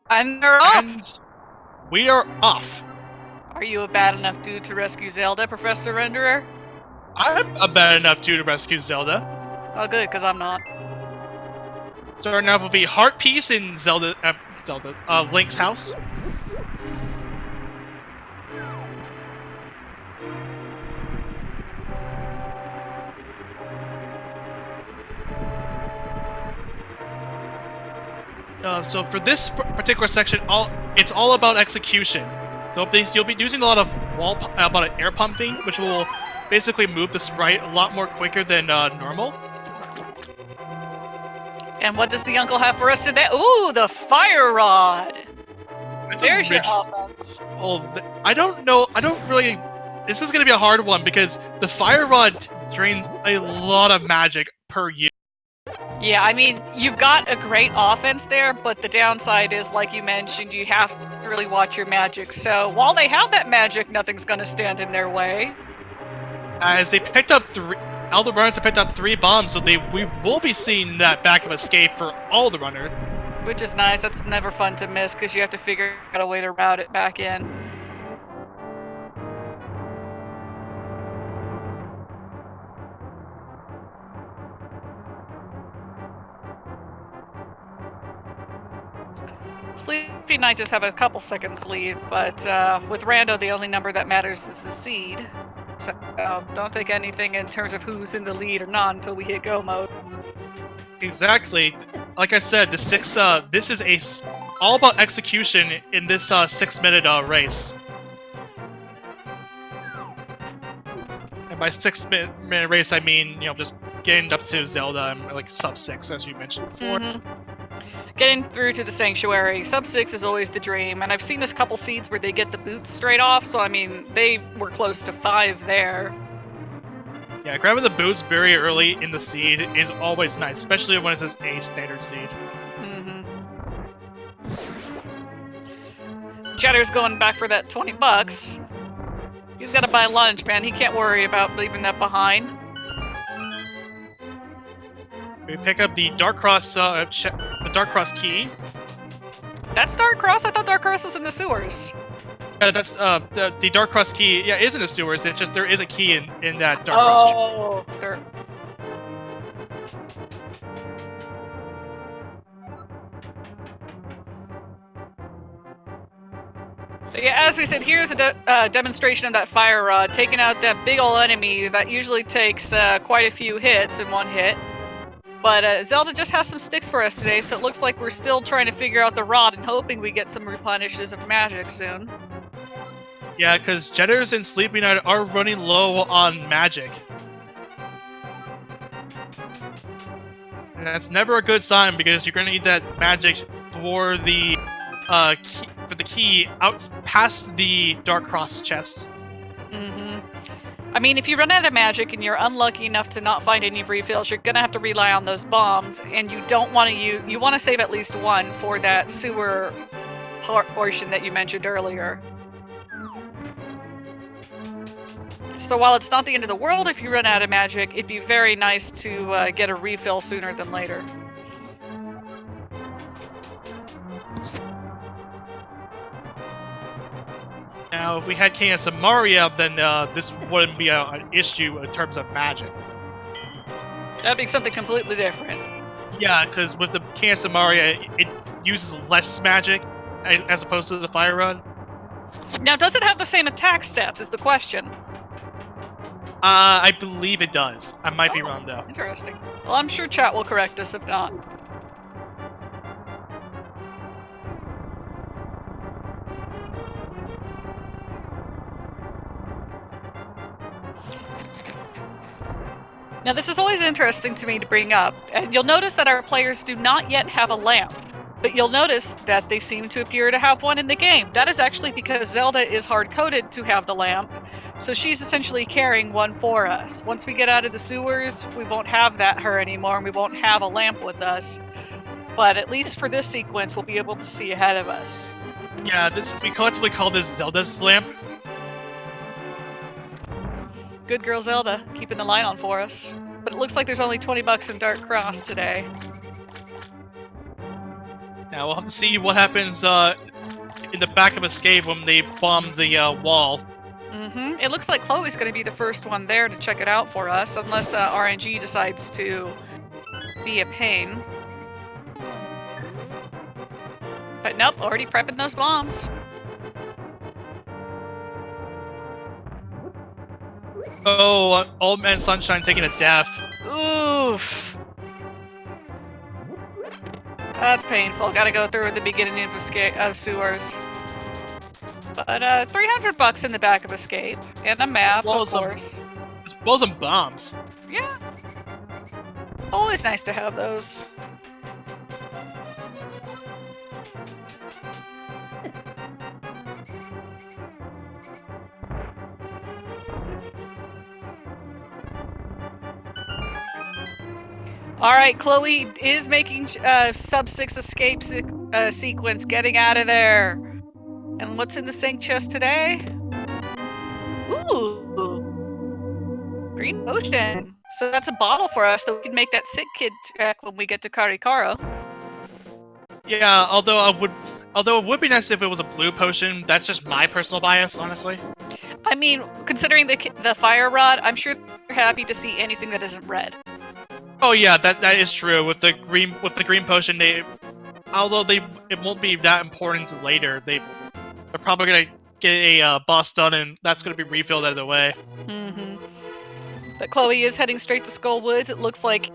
And they're off! And we are off. Are you a bad enough dude to rescue Zelda, Professor Renderer? I'm a bad enough dude to rescue Zelda. Oh good, because I'm not. Starting off with a heart piece in Link's house. So for this particular section, it's all about execution. You'll be using a lot of air pumping, which will basically move the sprite a lot more quicker than normal. And what does the uncle have for us today? Ooh, the fire rod! There's your offense. Oh, I don't know. I don't really. This is going to be a hard one because the fire rod drains a lot of magic per use. Yeah, I mean, you've got a great offense there, but the downside is, like you mentioned, you have to really watch your magic. So while they have that magic, nothing's going to stand in their way. As they picked up all the runners have picked up 3 bombs, so we will be seeing that backup escape for all the runners. Which is nice. That's never fun to miss because you have to figure out a way to route it back in. Sleepy Knight just have a couple seconds lead, but with Rando, the only number that matters is the seed. So don't take anything in terms of who's in the lead or not until we hit go mode. Exactly. Like I said, this is all about execution in this 6-minute race. And by 6-minute race, I mean, just getting up to Zelda and like sub 6, as you mentioned before. Getting through to the Sanctuary, sub 6 is always the dream, and I've seen this couple seeds where they get the boots straight off, so I mean, they were close to 5 there. Yeah, grabbing the boots very early in the seed is always nice, especially when it's a standard seed. Jetter's going back for that 20 bucks. He's got to buy lunch, man. He can't worry about leaving that behind. We pick up the Dark Cross key. That's Dark Cross? I thought Dark Cross was in the sewers. Yeah, that's the Dark Cross key. Yeah, is in the sewers. It's just there is a key in that Dark Cross. Oh, dirt. Yeah, as we said, here's a demonstration of that fire rod, taking out that big ol' enemy that usually takes quite a few hits in one hit. But Zelda just has some sticks for us today, so it looks like we're still trying to figure out the rod and hoping we get some replenishes of magic soon. Yeah, because Jetters and Sleepy Knight are running low on magic. And that's never a good sign because you're going to need that magic for the key out past the Dark Cross chest. I mean, if you run out of magic and you're unlucky enough to not find any refills, you're gonna have to rely on those bombs, and you don't want to you want to save at least one for that sewer portion that you mentioned earlier. So while it's not the end of the world if you run out of magic, it'd be very nice to get a refill sooner than later. Now, if we had King of Samaria, then this wouldn't be an issue in terms of magic. That'd be something completely different. Yeah, because with the King of Samaria, it uses less magic as opposed to the Fire Rod. Now, does it have the same attack stats is the question. I believe it does. I might be wrong, though. Interesting. Well, I'm sure chat will correct us if not. Now this is always interesting to me to bring up, and you'll notice that our players do not yet have a lamp, but you'll notice that they seem to appear to have one in the game. That is actually because Zelda is hard-coded to have the lamp, so she's essentially carrying one for us. Once we get out of the sewers, we won't have her anymore, and we won't have a lamp with us. But at least for this sequence, we'll be able to see ahead of us. Yeah, we collectively call this Zelda's lamp. Good girl Zelda, keeping the line on for us. But it looks like there's only 20 bucks in Dark Cross today. Now we'll have to see what happens in the back of Escape when they bomb the wall. Mm-hmm. It looks like Chloe's going to be the first one there to check it out for us, unless RNG decides to be a pain. But nope, already prepping those bombs. Oh, Old Man Sunshine taking a death. Oof. That's painful. Gotta go through at the beginning of sewers. But 300 bucks in the back of Escape. And a map, of course. As well as some bombs. Yeah. Always nice to have those. Alright, Chloe is making sub-6 escape sequence, getting out of there. And what's in the sink chest today? Ooh! Green potion. So that's a bottle for us, so we can make that sick kid check when we get to Karikaro. Yeah, although it would be nice if it was a blue potion. That's just my personal bias, honestly. I mean, considering the fire rod, I'm sure they're happy to see anything that isn't red. Oh yeah, that is true. With the green potion, it won't be that important later. They're probably gonna get a boss done, and that's gonna be refilled out of the way. Mm-hmm. But Chloe is heading straight to Skull Woods. It looks like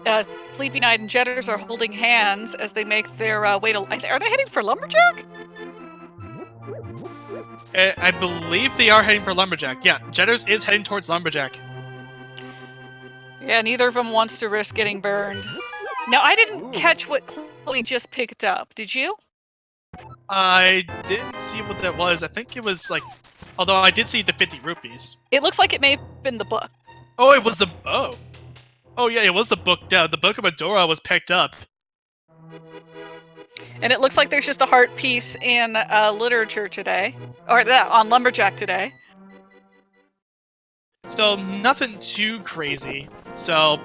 Sleepy Night and Jetters are holding hands as they make their way to. Are they heading for Lumberjack? I believe they are heading for Lumberjack. Yeah, Jetters is heading towards Lumberjack. Yeah, neither of them wants to risk getting burned. Now, I didn't catch what Chloe just picked up. Did you? I didn't see what that was. I think it was like... Although I did see the 50 rupees. It looks like it may have been the book. Oh, it was the... Oh. Oh yeah, it was the book. The Book of Medora was picked up. And it looks like there's just a heart piece in literature today. Or on Lumberjack today. So, nothing too crazy. So,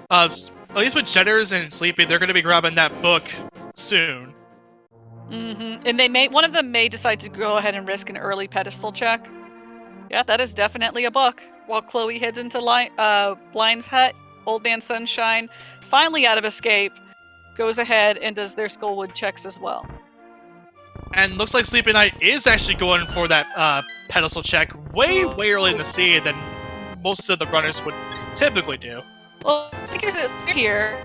at least with Jetters and Sleepy, they're going to be grabbing that book soon. Mm-hmm. And one of them may decide to go ahead and risk an early pedestal check. Yeah, that is definitely a book. While Chloe heads into Blind's hut, Old Man Sunshine, finally out of Escape, goes ahead and does their Skullwood checks as well. And looks like Sleepy Night is actually going for that pedestal check way early in the scene than most of the runners would typically do. Well, figures it here.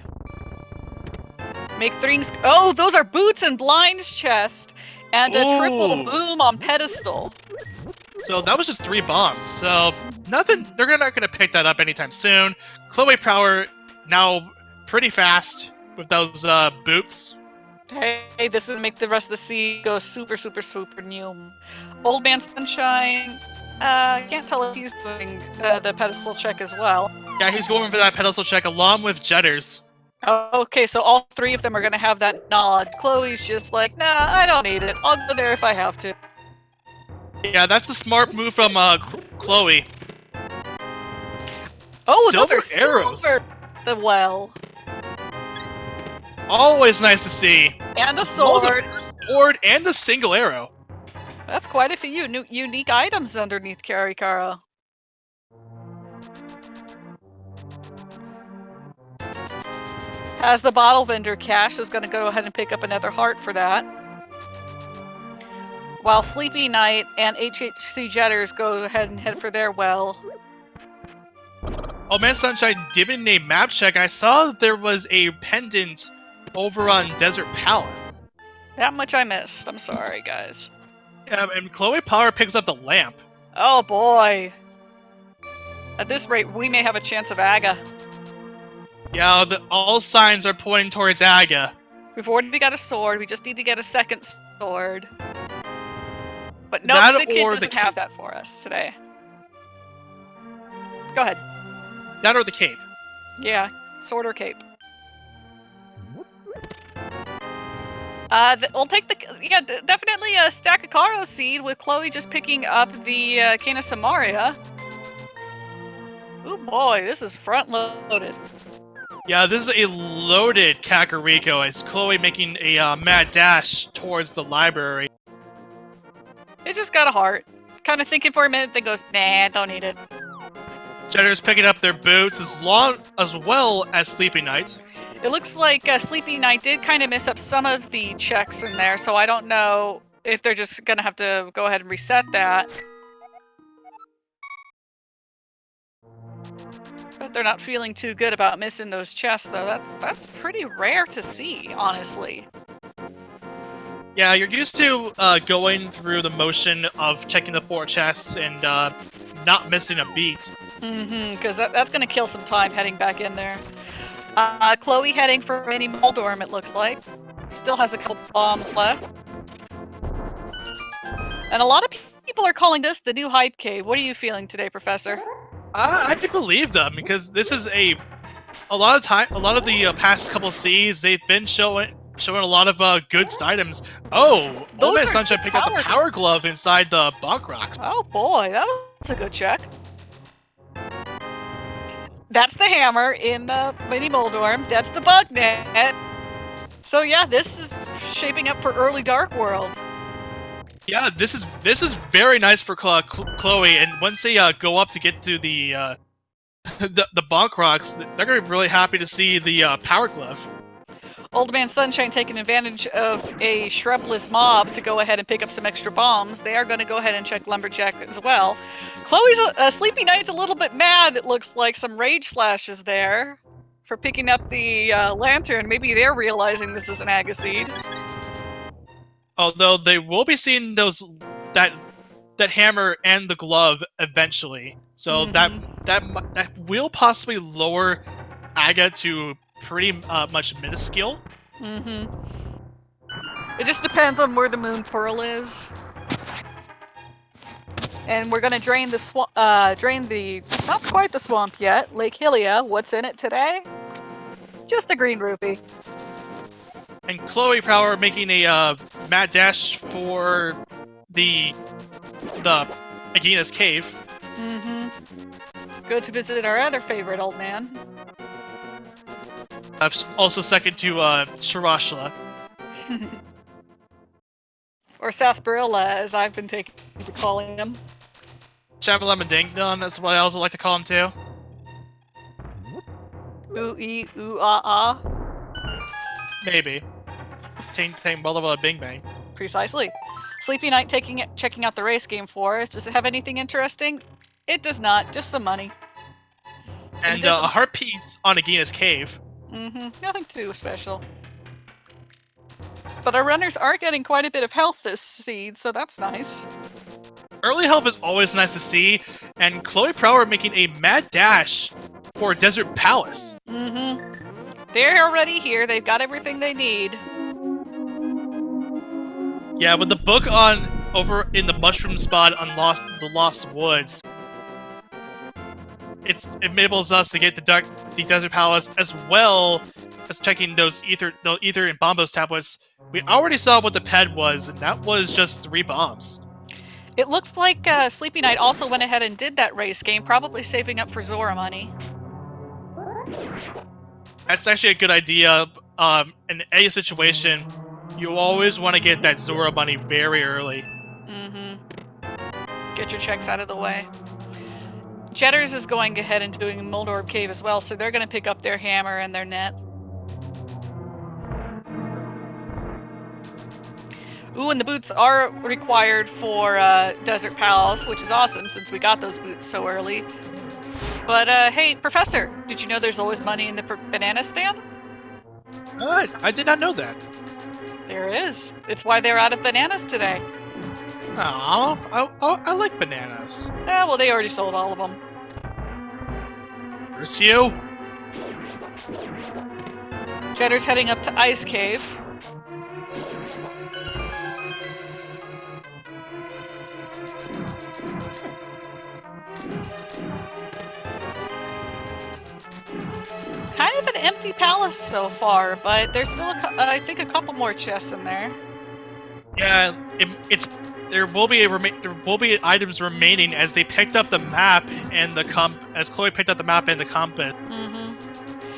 Make things. Oh, those are boots and Blind's chest, and a triple boom on pedestal. So that was just 3 bombs. So nothing. They're not gonna pick that up anytime soon. Chloe Power now pretty fast with those boots. Hey, this is gonna make the rest of the sea go super new. Old Man Sunshine. Can't tell if he's doing the pedestal check as well. Yeah, he's going for that pedestal check along with Jetters. Okay, so all 3 of them are gonna have that nod. Chloe's just like, nah, I don't need it. I'll go there if I have to. Yeah, that's a smart move from Chloe. Oh, silver those are arrows. Silver. The well. Always nice to see. And a sword. Sword and the single arrow. That's quite a few unique items underneath Karikaro. Has the bottle vendor cash, so is going to go ahead and pick up another heart for that. While Sleepy Night and HHC Jetters go ahead and head for their well. Oh man, Sunshine, given a map check, I saw there was a pendant over on Desert Palace. That much I missed. I'm sorry, guys. Yeah, and Chloe Power picks up the lamp. Oh boy. At this rate, we may have a chance of Aga. Yeah, all signs are pointing towards Aga. We've already got a sword, we just need to get a second sword. But no, the kid doesn't have that for us today. Go ahead. That or the cape. Yeah, sword or cape. We'll take definitely a stack of Karo seed with Chloe just picking up the Cane of Samaria. Ooh boy, this is front loaded. Yeah, this is a loaded Kakariko as Chloe making a mad dash towards the library. It just got a heart. Kind of thinking for a minute, then goes, nah, don't need it. Jetter's picking up their boots as well as Sleepy Night. It looks like Sleepy Night did kind of miss up some of the checks in there, so I don't know if they're just going to have to go ahead and reset that. But they're not feeling too good about missing those chests, though. That's pretty rare to see, honestly. Yeah, you're used to going through the motion of checking the 4 chests and not missing a beat. Because that's going to kill some time heading back in there. Chloe heading for Mini Moldorm, it looks like. Still has a couple bombs left. And a lot of people are calling this the new hype cave. What are you feeling today, Professor? I can believe them because this is a lot of the past couple Cs they've been showing a lot of good items. Oh, Old Man Sunshine picked up the power glove inside the Bonk Rocks. Oh boy, that's a good check. That's the hammer in Mini Moldorm. That's the bug net. So yeah, this is shaping up for early Dark World. Yeah, this is very nice for Chloe, and once they go up to get to the Bonk Rocks, they're gonna be really happy to see the power glove. Old Man Sunshine taking advantage of a shrubless mob to go ahead and pick up some extra bombs. They are going to go ahead and check Lumberjack as well. Chloe's Sleepy Night's a little bit mad. It looks like some rage slashes there for picking up the lantern. Maybe they're realizing this is an Agaseed. Although they will be seeing that hammer and the glove eventually, so that will possibly lower Aga to pretty much minuscule. It just depends on where the Moon Pearl is. And we're gonna drain the not quite the swamp yet, Lake Hylia. What's in it today? Just a green rupee. And Chloe Power making a mad dash for the Agina's cave. Go to visit our other favorite old man. Also second to Shirashla. Or Sarsaparilla, as I've been taking to calling him. Shamalama Ding Dong, that's what I also like to call him too. Ooh-ee, ooh-ah-ah. Maybe. Ting ting blah blah bing bang. Precisely. Sleepy Night checking out the race game for us. Does it have anything interesting? It does not, just some money. And a heart piece on Agina's cave. Nothing too special. But our runners are getting quite a bit of health this seed, so that's nice. Early health is always nice to see, and Chloe Prower making a mad dash for Desert Palace. They're already here, they've got everything they need. Yeah, with the book on over in the mushroom spot on the Lost Woods, it enables us to get to the Desert Palace as well as checking those ether and bombos tablets. We already saw what the ped was, and that was just 3 bombs. It looks like Sleepy Night also went ahead and did that race game, probably saving up for Zora money. That's actually a good idea. In any situation, you always want to get that Zora money very early. Get your checks out of the way. Jetters is going ahead and doing Moldorm Cave as well, so they're going to pick up their hammer and their net. Ooh, and the boots are required for Desert Palace, which is awesome since we got those boots so early. But hey, Professor, did you know there's always money in the banana stand? I did not know that. There is. It's why they're out of bananas today. I like bananas. Well, they already sold all of them. Curse you! Jetter's heading up to Ice Cave. Kind of an empty palace so far, but there's still, I think, a couple more chests in there. Yeah, there will be items remaining as they picked up the map and as Chloe picked up the map and the compass.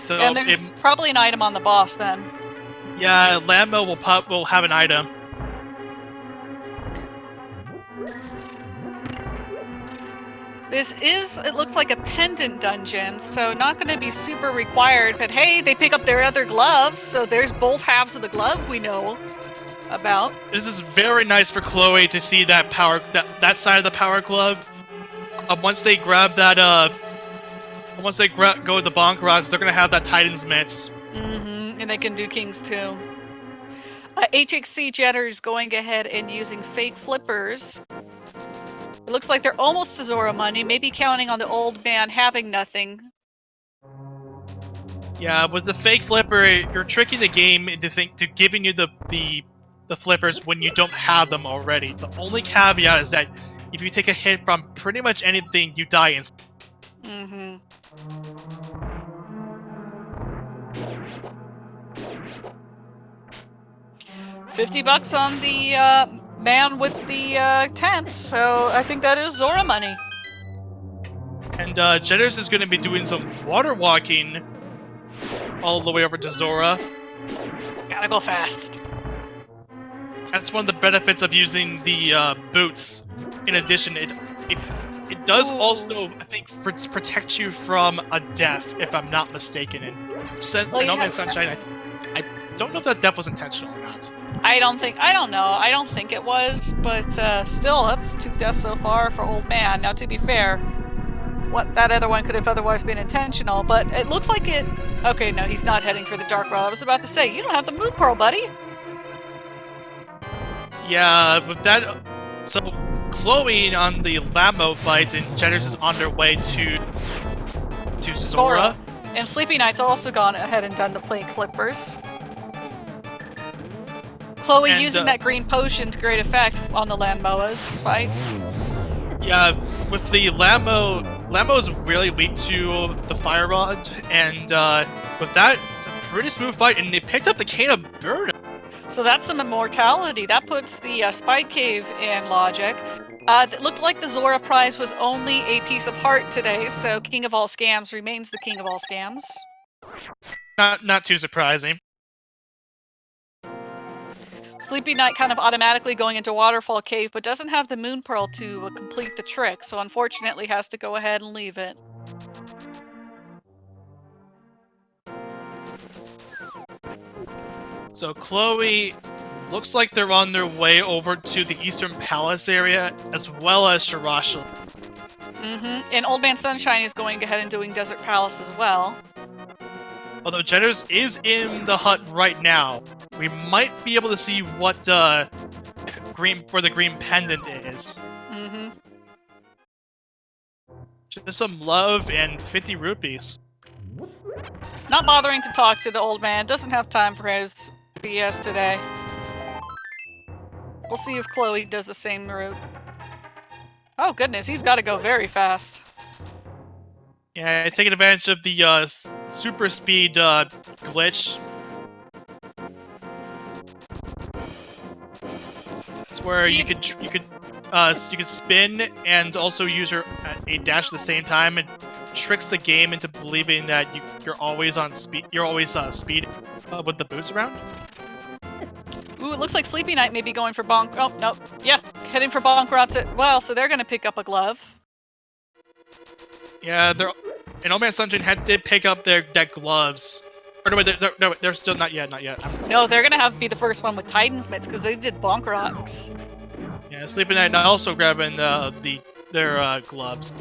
So And there's probably an item on the boss then. Yeah, Lambo will have an item. This is, it looks like a pendant dungeon, so not going to be super required, but hey, they pick up their other gloves, so there's both halves of the glove we know about. This is very nice for Chloe to see that that side of the power glove. Once they grab that, once they go to the Bonk Rocks, they're gonna have that Titan's Mitts. And they can do Kings too. HXC Jetter's going ahead and using fake flippers. It looks like they're almost to Zora money, maybe counting on the old man having nothing. Yeah, with the fake flipper, you're tricking the game into giving you the flippers when you don't have them already. The only caveat is that if you take a hit from pretty much anything, you die instantly. 50 bucks on the man with the tent, so I think that is Zora money. And Jetters is going to be doing some water walking all the way over to Zora. Gotta go fast. That's one of the benefits of using the boots. In addition, it does also, I think, protect you from a death, if I'm not mistaken. In No Man's Sunshine, I don't know if that death was intentional or not. I don't know. I don't think it was, but still, that's 2 deaths so far for Old Man. Now, to be fair, what that other one could have otherwise been intentional, but it looks like it... Okay, no, he's not heading for the Dark World. I was about to say, you don't have the Moon Pearl, buddy. Yeah, with that... So, Chloe on the Lambo fight, and Jetters is on their way to Zora. And Sleepy Knight's also gone ahead and done the fake flippers. Chloe using that green potion to great effect on the Lanmoa's fight. Yeah, with the Lambo's really weak to the fire rods, and with that, it's a pretty smooth fight, and they picked up the Cane of Burden. So that's some immortality. That puts the Spike Cave in logic. It looked like the Zora prize was only a piece of heart today, so King of all scams remains the King of all scams. Not too surprising. Sleepy Knight kind of automatically going into Waterfall Cave, but doesn't have the Moon Pearl to complete the trick, so unfortunately has to go ahead and leave it. So Chloe looks like they're on their way over to the Eastern Palace area, as well as Shirasha. And Old Man Sunshine is going ahead and doing Desert Palace as well. Although Jetters is in the hut right now, we might be able to see what where the green pendant is. Just some love and 50 rupees. Not bothering to talk to the old man. Doesn't have time for his BS today. We'll see if Chloe does the same route. Oh goodness, he's got to go very fast. Yeah, taking advantage of the super speed glitch. It's where you could spin and also use a dash at the same time, and tricks the game into believing that you're always on speed. You're always speed with the boots around. Ooh, it looks like Sleepy Knight may be going for bonk. Oh no, yeah, heading for bonk rots as well. So they're gonna pick up a glove. Yeah, and Old Man Sunshine did pick up that gloves. Or no, they're still not yet. No, they're gonna be the first one with Titan's Mitts because they did bonk rocks. Yeah, Sleepy Knight also grabbing their gloves.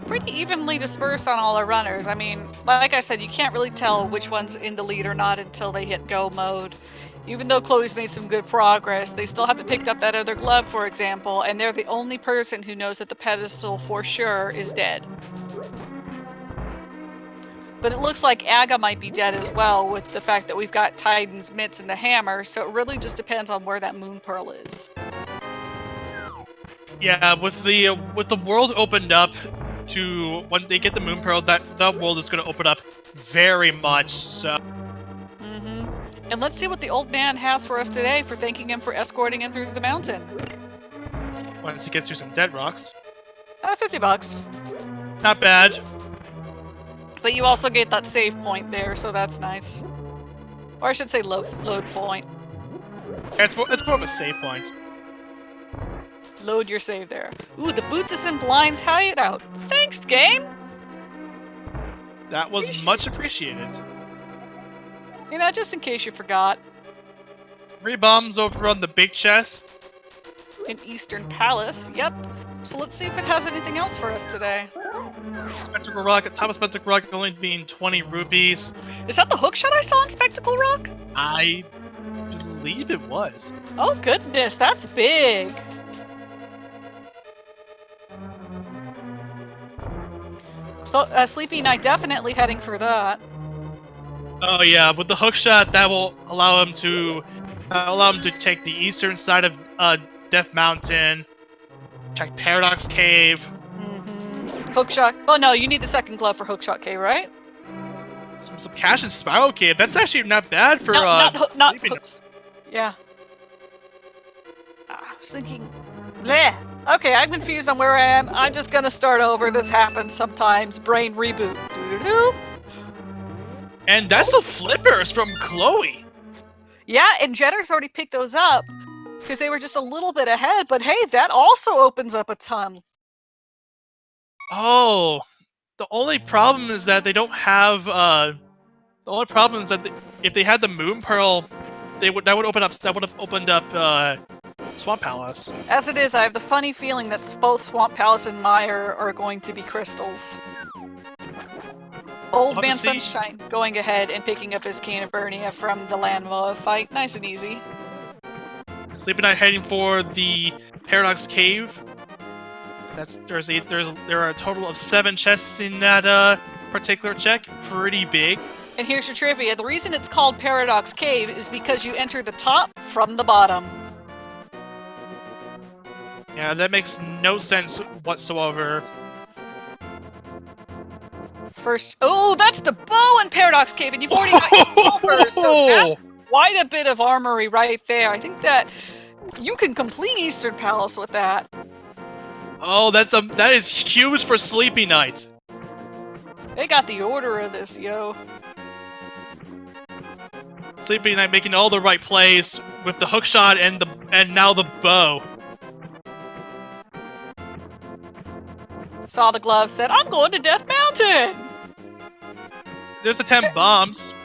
Pretty evenly dispersed on all our runners. I mean, like I said, you can't really tell which one's in the lead or not until they hit go mode. Even though Chloe's made some good progress, they still haven't picked up that other glove, for example, and they're the only person who knows that the pedestal for sure is dead. But it looks like Aga might be dead as well, with the fact that we've got Titan's Mitts and the hammer, so it really just depends on where that Moon Pearl is. Yeah, with the world opened up to when they get the Moon Pearl, that world is going to open up very much. So. And let's see what the old man has for us today for thanking him for escorting him through the mountain. Once he gets through some dead rocks. $50. Not bad. But you also get that save point there, so that's nice. Or I should say load point. Yeah, it's more of a save point. Load your save there. Ooh, the Boots and Blinds hideout. Thanks, game! That was much appreciated. You know, just in case you forgot. 3 bombs over on the big chest. In Eastern Palace, yep. So let's see if it has anything else for us today. Spectacle Rock, top of Spectacle Rock only being 20 rupees. Is that the hookshot I saw in Spectacle Rock? I believe it was. Oh goodness, that's big. Sleepy Night definitely heading for that. Oh yeah, with the hookshot, that will allow him to take the eastern side of Death Mountain, check Paradox Cave. Hookshot. Oh no, you need the second glove for Hookshot Cave, right? Some cash in Spiral Cave. That's actually not bad for not sleeping. hooks. Yeah. I was thinking. Bleh. Okay, I'm confused on where I am. I'm just gonna start over. This happens sometimes. Brain reboot. Doo-doo-doo. And that's the flippers from Chloe. Yeah, and Jetter's already picked those up because they were just a little bit ahead. But hey, that also opens up a ton. Oh, the only problem is that they don't have. The only problem is that if they had the Moon Pearl, that would have opened up Swamp Palace. As it is, I have the funny feeling that both Swamp Palace and Mire are going to be crystals. Old Man Sunshine going ahead and picking up his Cane of Burnia from the Landmoa fight. Nice and easy. Sleepy Night heading for the Paradox Cave. There are a total of 7 chests in that particular check. Pretty big. And here's your trivia. The reason it's called Paradox Cave is because you enter the top from the bottom. Yeah, that makes no sense whatsoever. First, oh, that's the bow in Paradox Cave, and you've already got your silver, so that's quite a bit of armory right there. I think that you can complete Eastern Palace with that. Oh, that is huge for Sleepy Night. They got the order of this, yo. Sleepy Night making all the right plays with the hookshot and now the bow. Saw the glove, said, "I'm going to Death Mountain." There's the 10 bombs.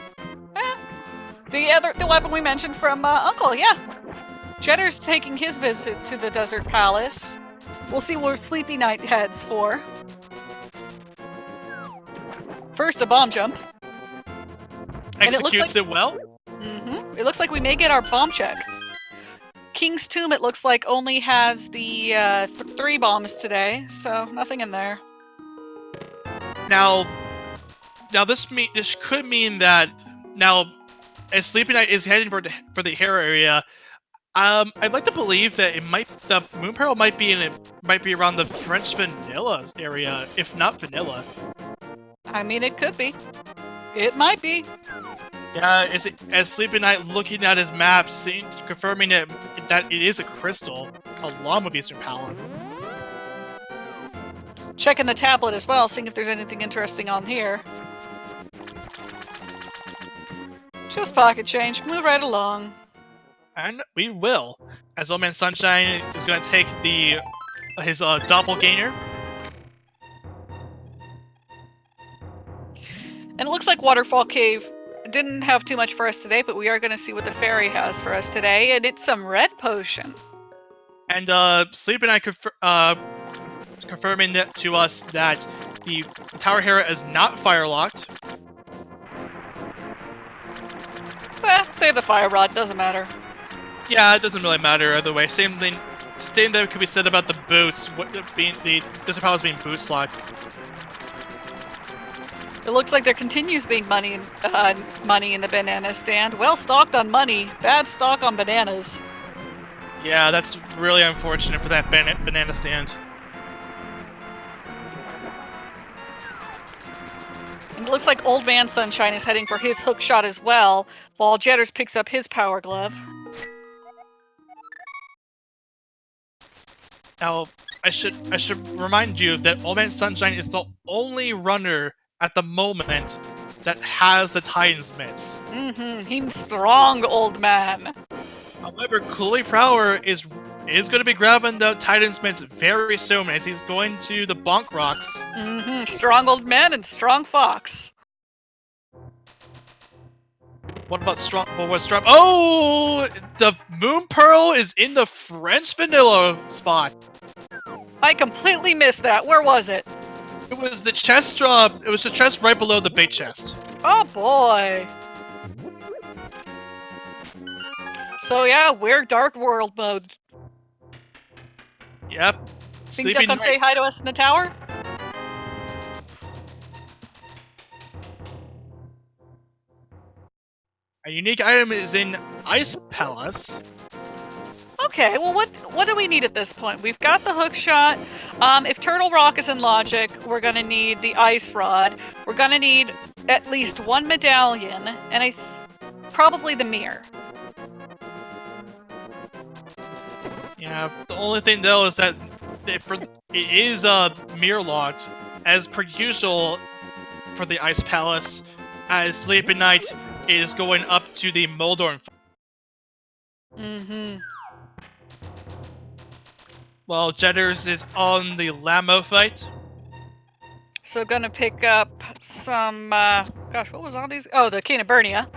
The weapon we mentioned from Uncle, yeah. Jetter's taking his visit to the Desert Palace. We'll see where Sleepy Night heads for. First, a bomb jump. Executes it well. Mm-hmm. It looks like we may get our bomb check. King's Tomb, it looks like, only has the 3 bombs today, so nothing in there. Now this could mean that now, as Sleepy Night is heading for the Hera area, I'd like to believe that the Moon Pearl might be around the French Vanilla area, if not Vanilla. I mean, it could be. It might be. Yeah, as Sleepy Night looking at his map, confirming that it is a crystal along with Eastern Palace. Checking the tablet as well, seeing if there's anything interesting on here. Just pocket change. Move right along. And we will, as Old Man Sunshine is going to take his doppelganger. And it looks like Waterfall Cave didn't have too much for us today, but we are going to see what the fairy has for us today, and it's some red potion. And Sleep and I confirming that to us that the Tower Hera is not fire locked. They have the fire rod, doesn't matter. Yeah, it doesn't really matter either way. Same that could be said about the boots, the Desert Palace being boots locked. It looks like there continues being money in the banana stand. Well stocked on money, bad stock on bananas. Yeah, that's really unfortunate for that banana stand. It looks like Old Man Sunshine is heading for his hook shot as well, while Jetters picks up his power glove. Now, I should remind you that Old Man Sunshine is the only runner at the moment that has the Titan's Mitts. He's strong, old man. However, Cooley Prower is going to be grabbing the Titan's Mitts very soon as he's going to the Bonk Rocks. Strong old man and strong fox. What about strong? Well, what's strong? Oh, the Moon Pearl is in the French Vanilla spot. I completely missed that. Where was it? It was the chest drop. It was the chest right below the big chest. Oh boy. So yeah, we're Dark World mode. Yep. Think they'll come say hi to us in the tower? A unique item is in Ice Palace. Okay, well what do we need at this point? We've got the hook shot. If Turtle Rock is in logic, we're gonna need the ice rod. We're gonna need at least one medallion, and probably the mirror. Yeah, the only thing though is that it is mirror locked, as per usual for the Ice Palace, as Sleeping Knight is going up to the Moldorm. While Jetters is on the Lamo fight. So gonna pick up some, gosh, what was all these? Oh, the Canaburnia.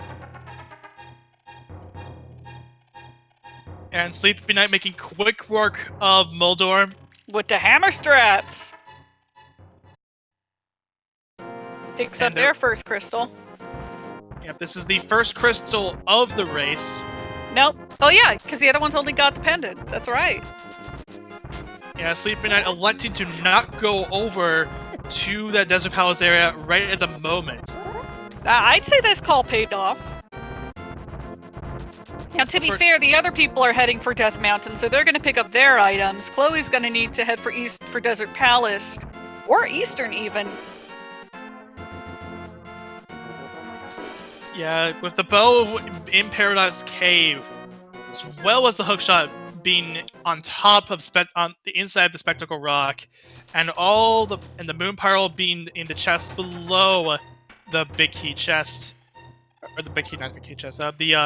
And Sleeping Knight making quick work of Moldorm. With the hammer strats. Picks up their first crystal. Yep, this is the first crystal of the race. Nope. Oh yeah, because the other one's only got the pendant. That's right. Yeah, Sleeping Knight electing to not go over to that Desert Palace area right at the moment. I'd say this call paid off. Now, to be fair, the other people are heading for Death Mountain, so they're going to pick up their items. Chloe's going to need to head for Desert Palace, or Eastern even. Yeah, with the bow in Paradise Cave, as well as the hookshot being on top of on the inside of the Spectacle Rock, and the Moon Pearl being in the chest below the Big Key chest. Or the big key, not the big key chest.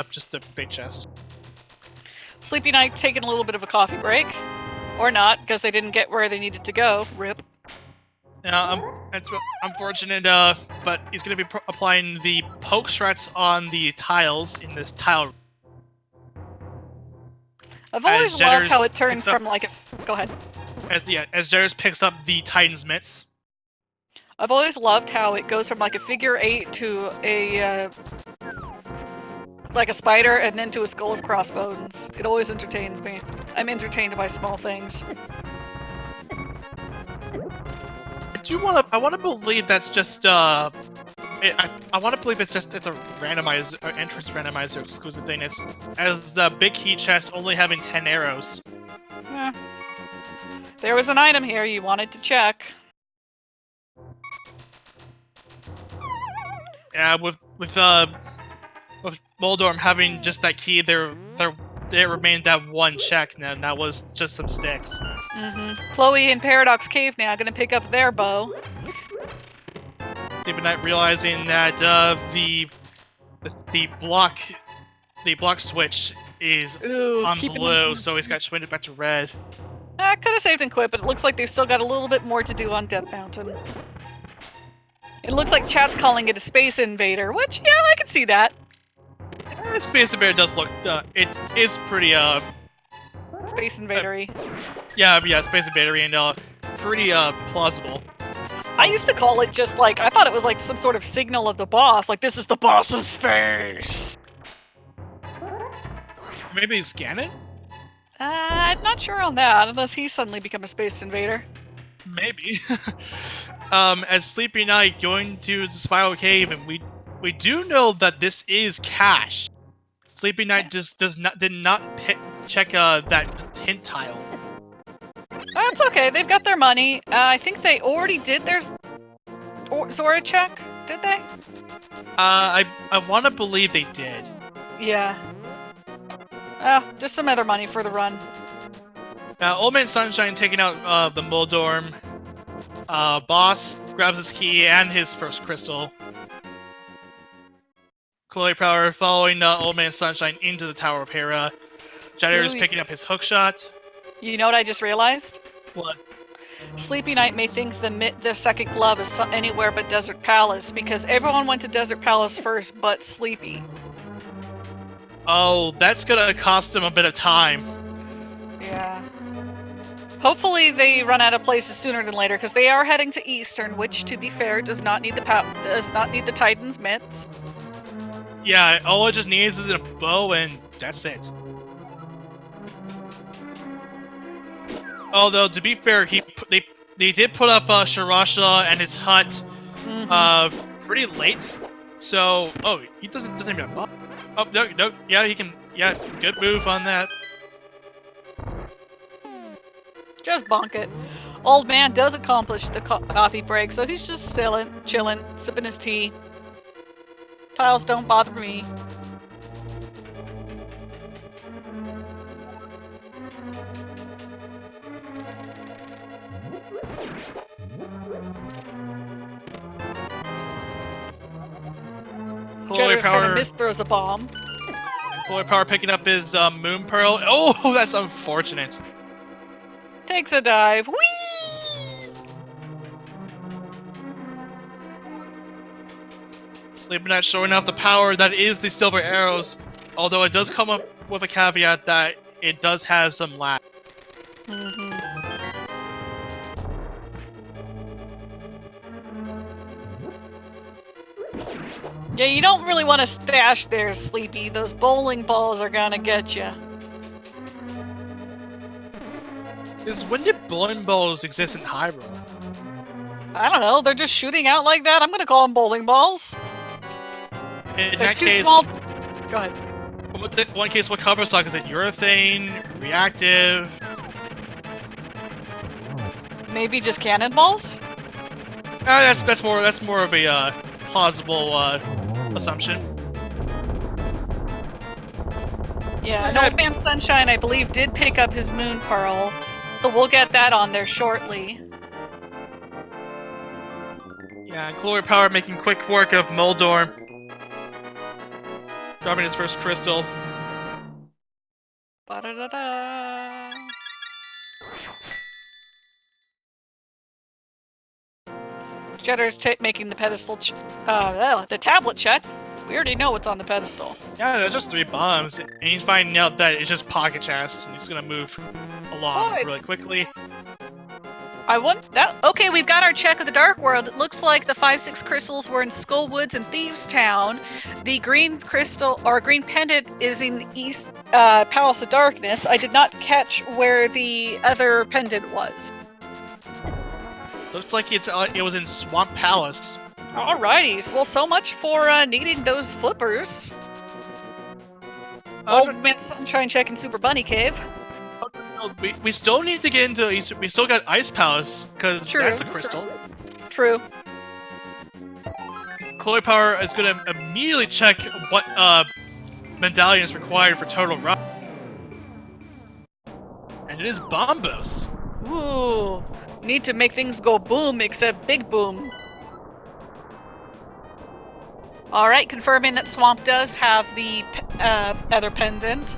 Just the big chest. Sleepy Night taking a little bit of a coffee break, or not, because they didn't get where they needed to go. Rip. It's unfortunate, but he's going to be applying the poke strats on the tiles in this tile. I've always loved how it turns from like a. Go ahead. As Jetters picks up the Titan's Mitts. I've always loved how it goes from like a figure 8 to a like a spider and then to a skull of crossbones. It always entertains me. I'm entertained by small things. I want to believe that's just I want to believe it's a randomizer entrance randomizer exclusive thing. As the big key chest only having 10 arrows. There was an item here you wanted to check. Yeah, with Moldorm having just that key, there remained that one check, and that was just some sticks. Chloe in Paradox Cave now gonna pick up their bow. Sleeping Knight realizing that the block switch is on blue, so he's got to swing it back to red. I could have saved and quit, but it looks like they've still got a little bit more to do on Death Mountain. It looks like chat's calling it a Space Invader, which, yeah, I can see that. Space Invader does look, it is pretty, Space Invader-y. Yeah, Space Invader-y, and, pretty, plausible. I used to call it just like, I thought it was like some sort of signal of the boss, like this is the boss's face! Maybe he's scanning? I'm not sure on that, unless he's suddenly become a Space Invader. Maybe. As Sleepy Knight going to the Spiral Cave, and we do know that this is cash. Sleepy Knight just did not check that hint tile. That's okay. They've got their money. I think they already did their Zora check did they? I want to believe they did. Yeah. Just some other money for the run. Old Man Sunshine taking out the Moldorm. Boss grabs his key and his first crystal. Chloe Power following Old Man Sunshine into the Tower of Hera. Jetter is picking up his hookshot. You know what I just realized? What? Sleepy Night may think the second glove is anywhere but Desert Palace because everyone went to Desert Palace first but Sleepy. Oh, that's gonna cost him a bit of time. Yeah. Hopefully they run out of places sooner than later because they are heading to Eastern, which, to be fair, does not need the Titan's mitts. Yeah, all it just needs is a bow and that's it. Although, to be fair, they did put up Shirasha and his hut pretty late. So, he doesn't even have buff. Oh, no, yeah, he can, yeah, good move on that. Just bonk it. Old Man does accomplish the coffee break, so he's just chilling, sipping his tea. Tiles don't bother me. Jetter's gonna throws a bomb. Chloe Power picking up his Moon Pearl. Oh, that's unfortunate. Takes a dive. Whee! Sleeping Night showing off the power that is the Silver Arrows. Although it does come up with a caveat that it does have some lag. Yeah, you don't really want to stash there, Sleepy. Those bowling balls are gonna get you. When did bowling balls exist in Hyrule? I don't know. They're just shooting out like that. I'm gonna call them bowling balls. In They're that too case, small. Go ahead. One case, what cover stock is it? Urethane, reactive. Maybe just cannonballs. That's more of a plausible assumption. Yeah, and Old Man Sunshine, I believe, did pick up his Moon Pearl, so we'll get that on there shortly. Yeah, Chloe Power making quick work of Moldorm. Dropping his first crystal. Ba-da-da-da. Jetter's making the pedestal, the tablet check. We already know what's on the pedestal. Yeah, there's just 3 bombs, and he's finding out that it's just pocket chest, and he's gonna move along really quickly. I want that. Okay, we've got our check of the Dark World. It looks like the 5-6 crystals were in Skull Woods and Thieves Town. The green crystal or green pendant is in East Palace of Darkness. I did not catch where the other pendant was. Looks like it was in Swamp Palace. Alrighty, well, so much for needing those flippers. Old Man Sunshine checking Super Bunny Cave. We still need to get into East. We still got Ice Palace because that's a crystal. True. Chloe Power is gonna immediately check what medallion is required for Total Run, and it is Bomb Boost. Ooh, need to make things go boom, except big boom. Alright, confirming that Swamp does have the other pendant.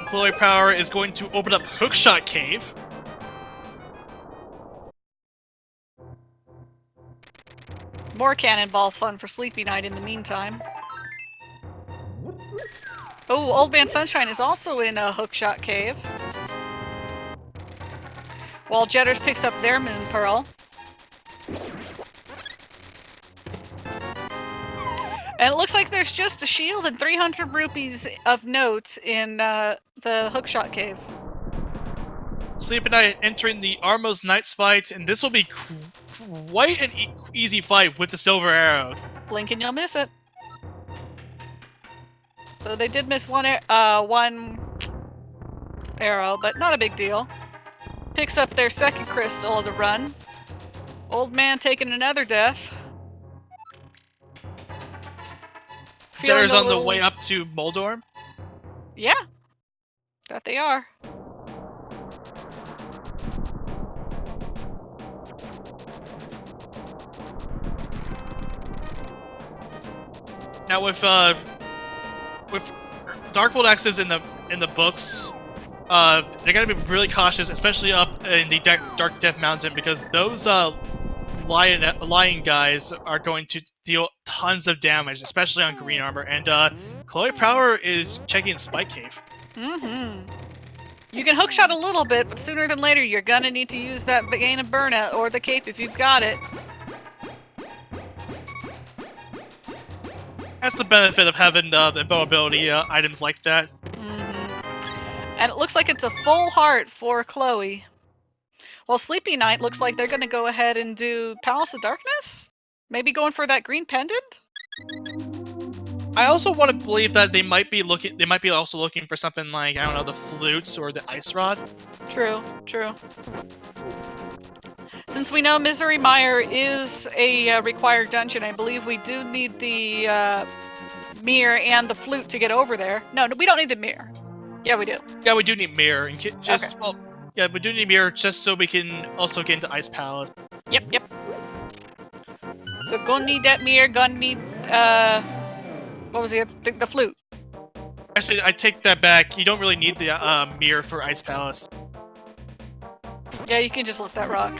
Chloe Power is going to open up Hookshot Cave. More cannonball fun for Sleepy Night in the meantime. Oh, Old Man Sunshine is also in a Hookshot Cave. While Jetters picks up their Moon Pearl. And it looks like there's just a shield and 300 rupees of notes in the Hookshot Cave. Sleep and I entering the Armos Knights fight, and this will be quite an easy fight with the Silver Arrow. Blink and you'll miss it. So they did miss one arrow, but not a big deal. Picks up their second crystal of the run. Old Man taking another death. feeling Jetter's a on the little... way up to Moldorm. Yeah, that they are. Now with Darkwold X's in the books, they gotta be really cautious, especially up in the Dark Death Mountain, because those lion guys are going to deal tons of damage, especially on green armor. And Chloe Power is checking Spike Cave. Mm-hmm. You can hookshot a little bit, but sooner than later you're gonna need to use that Gain of Burnout or the cape if you've got it. That's the benefit of having the invulnerability items like that. Mm-hmm. And it looks like it's a full heart for Chloe. Well, Sleepy Night looks like they're gonna go ahead and do Palace of Darkness? Maybe going for that green pendant? I also want to believe that they might be also looking for something like, I don't know, the flutes or the ice rod. True, true. Since we know Misery Mire is a required dungeon, I believe we do need the mirror and the flute to get over there. No, we don't need the mirror. Yeah, we do. Yeah, we do need mirror, and just Okay. well, yeah, we do need mirror just so we can also get into Ice Palace. Yep. So gonna need that mirror, gonna need what was the other thing? The flute. Actually, I take that back. You don't really need the mirror for Ice Palace. Yeah, you can just lift that rock.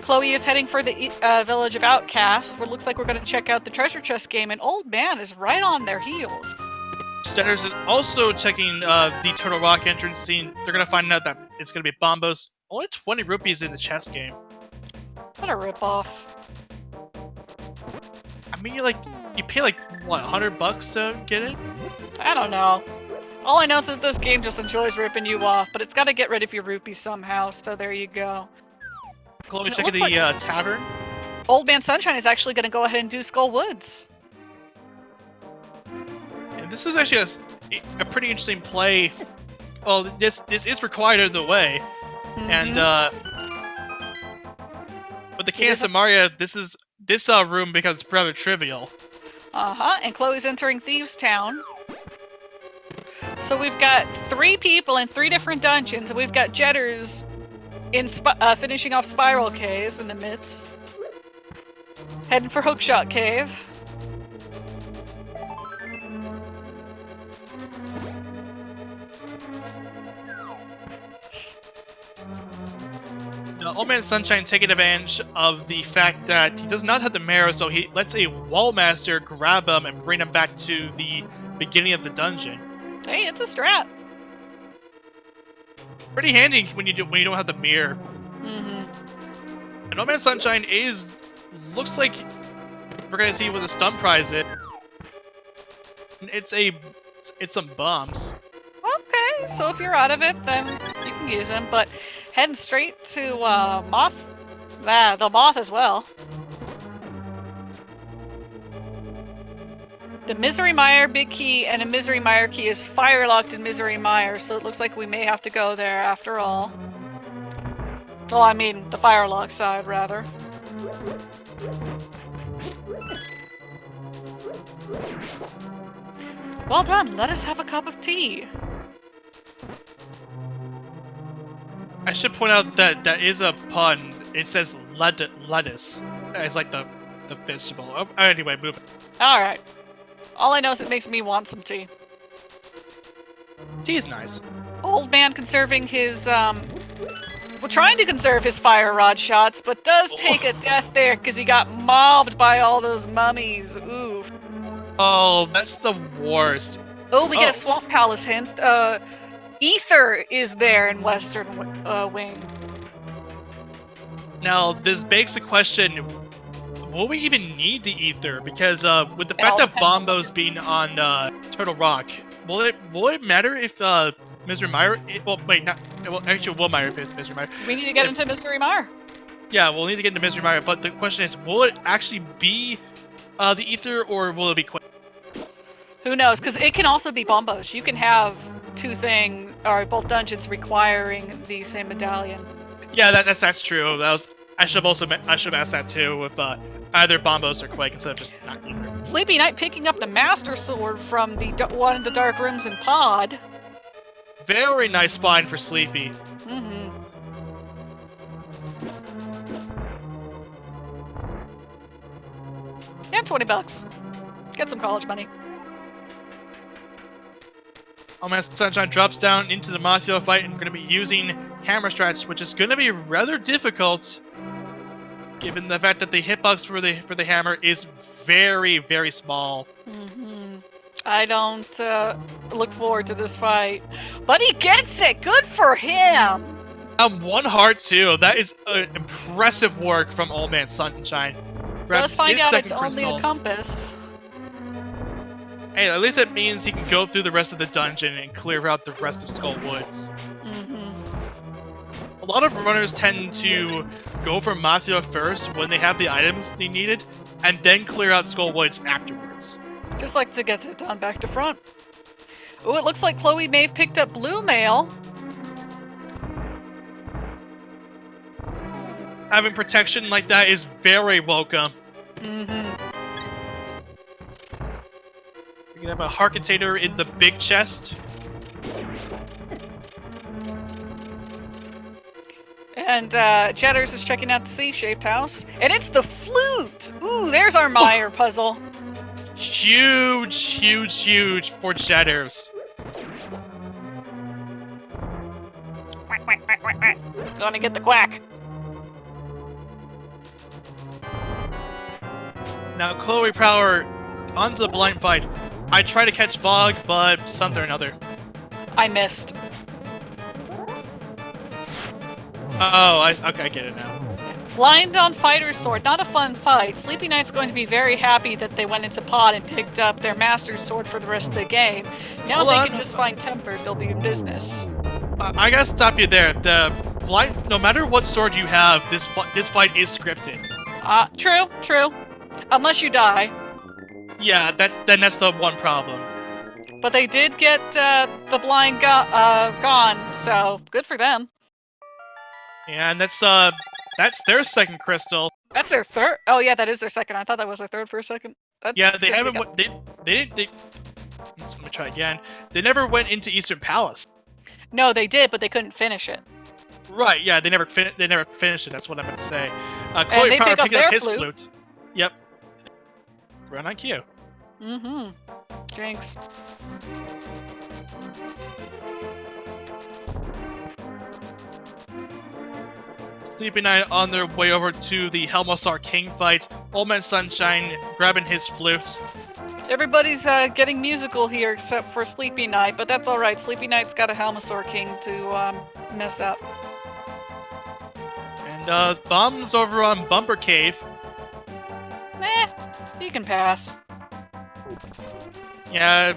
Chloe is heading for the village of Outcasts, where it looks like we're going to check out the treasure chest game, and Old Man is right on their heels. Stenners is also checking the Turtle Rock entrance scene. They're gonna find out that it's gonna be Bombos. Only 20 rupees in the chess game. What a ripoff. I mean, you pay like what, $100 to get it? I don't know. All I know is that this game just enjoys ripping you off, but it's got to get rid of your rupees somehow, so there you go. Chloe checking the tavern. Old Man Sunshine is actually going to go ahead and do Skull Woods. And this is actually a pretty interesting play. Well, this is required in the way, and with the Candace and Maria, this room becomes rather trivial. And Chloe's entering Thieves Town. So we've got 3 people in 3 different dungeons, and we've got Jetters in finishing off Spiral Cave in the midst. Heading for Hookshot Cave. Old Man Sunshine taking advantage of the fact that he does not have the mirror, so he lets a Wallmaster grab him and bring him back to the beginning of the dungeon. Hey, it's a strat. Pretty handy when you don't have the mirror. And Old Man Sunshine looks like we're gonna see what the stun prize is. It's some bombs. Okay, so if you're out of it, then you can use them, but heading straight to Moth. The Moth as well. The Misery Mire big key and a Misery Mire key is fire-locked in Misery Mire, so it looks like we may have to go there after all. Well, I mean, the fire-lock side, rather. Well done, let us have a cup of tea. I should point out that that is a pun. It says lettuce. It's like the vegetable. Oh, anyway, move. Alright. All I know is it makes me want some tea. Tea is nice. Old Man conserving his, well, trying to conserve his fire rod shots, but does take a death there because he got mobbed by all those mummies. Oof. Oh, that's the worst. Oh, we get a Swamp Palace hint. Ether is there in Western Wing. Now, this begs the question, will we even need the Ether? Because with the fact that Bombos being on Turtle Rock, will it matter if Misery Mire... Well, wait, not... Well, actually, it will matter if it's Misery Mire. We need to get into Misery Mire. Yeah, we'll need to get into Misery Mire, but the question is, will it actually be the Ether, or will it be Quinn? Who knows? Because it can also be Bombos. You can have both dungeons requiring the same medallion. Yeah, that's true. I should have asked that too with either Bombos or Quake instead of just not either. Sleepy Knight picking up the Master Sword from the one of the dark rooms in Pod. Very nice find for Sleepy. Mm-hmm. And $20. Get some college money. Almost Sunshine drops down into the Mafia fight and going to be using Hammer Strats, which is going to be rather difficult, given the fact that the hitbox for the hammer is very, very small. Mm-hmm. I don't look forward to this fight, but he gets it. Good for him. One heart too. That is impressive work from Old Man Sunshine. Let's find out it's crystal. only a compass. Hey, at least it means he can go through the rest of the dungeon and clear out the rest of Skull Woods. Mm-hmm. A lot of runners tend to go for Mafia first when they have the items they needed, and then clear out Skull Woods afterwards. Just like to get it done back to front. Oh, it looks like Chloe may have picked up blue mail. Having protection like that is very welcome. Mm-hmm. You can have a heart container in the big chest. And Jetters is checking out the C-shaped house. And it's the flute! Ooh, there's our Meyer puzzle. Huge, huge, huge for Jetters. Gonna get the quack. Now, Chloe Prower onto the blind fight. I try to catch Vogue, but something or another. I missed. Oh, okay, I get it now. Blind on Fighter's Sword, not a fun fight. Sleepy Knight's going to be very happy that they went into Pod and picked up their Master's Sword for the rest of the game. Now they can just find Tempered, they'll be in business. I gotta stop you there. The blind, no matter what sword you have, this fight is scripted. True. Unless you die. Yeah, that's the one problem. But they did get the blind gone, so good for them. Yeah, and that's their second crystal. That's their third. Oh yeah, that is their second. I thought that was their third for a second. Yeah, they haven't. They didn't. Let me try again. They never went into Eastern Palace. No, they did, but they couldn't finish it. Right. Yeah, they never finished it. That's what I meant to say. And Chloe they Power pick up picking up their his flute. Yep. Run on cue. Mm-hmm. Jinx. Sleepy Night on their way over to the Helmosar King fight. Old Man Sunshine grabbing his flute. Everybody's getting musical here except for Sleepy Night, but that's alright. Sleepy Night's got a Helmasaur King to mess up. And Bomb's over on Bumper Cave. You can pass. Yeah.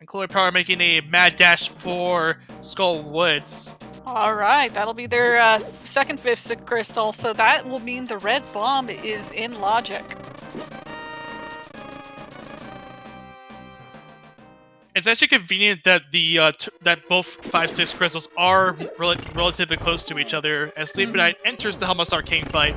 And Chloe Power making a mad dash for Skull Woods. Alright, that'll be their second fifth crystal, so that will mean the red bomb is in logic. It's actually convenient that that both 5-6 crystals are relatively close to each other as Sleepy Night enters the Helmosar King fight.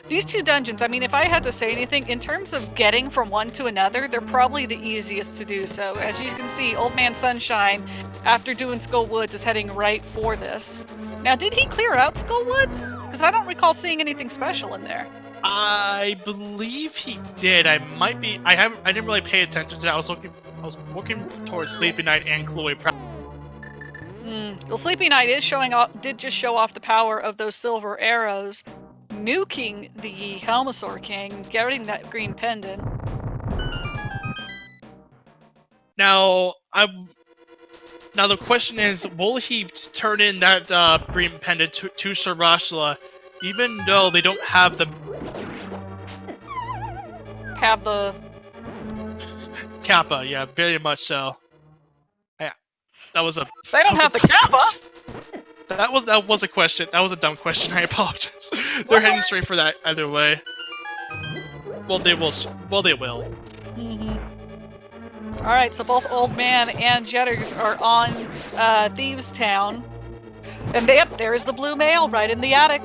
These two dungeons, I mean, if I had to say anything, in terms of getting from one to another, they're probably the easiest to do so. As you can see, Old Man Sunshine, after doing Skull Woods, is heading right for this. Now, did he clear out Skull Woods? Because I don't recall seeing anything special in there. I believe he did. I didn't really pay attention to that. I was looking towards Sleepy Night and Chloe Prower. Well, Sleepy Night did just show off the power of those silver arrows, nuking the Helmasaur King, getting that green pendant. Now the question is, will he turn in that green pendant to Sharashla, even though they don't have the Kappa? Yeah, very much so. Yeah, that was a. They don't have the Kappa. That was a question. That was a dumb question. I apologize. They're heading straight for that either way. Well, they will. Well, they will. Alright, so both Old Man and Jetters are on Thieves Town. And yep, there is the blue male right in the attic.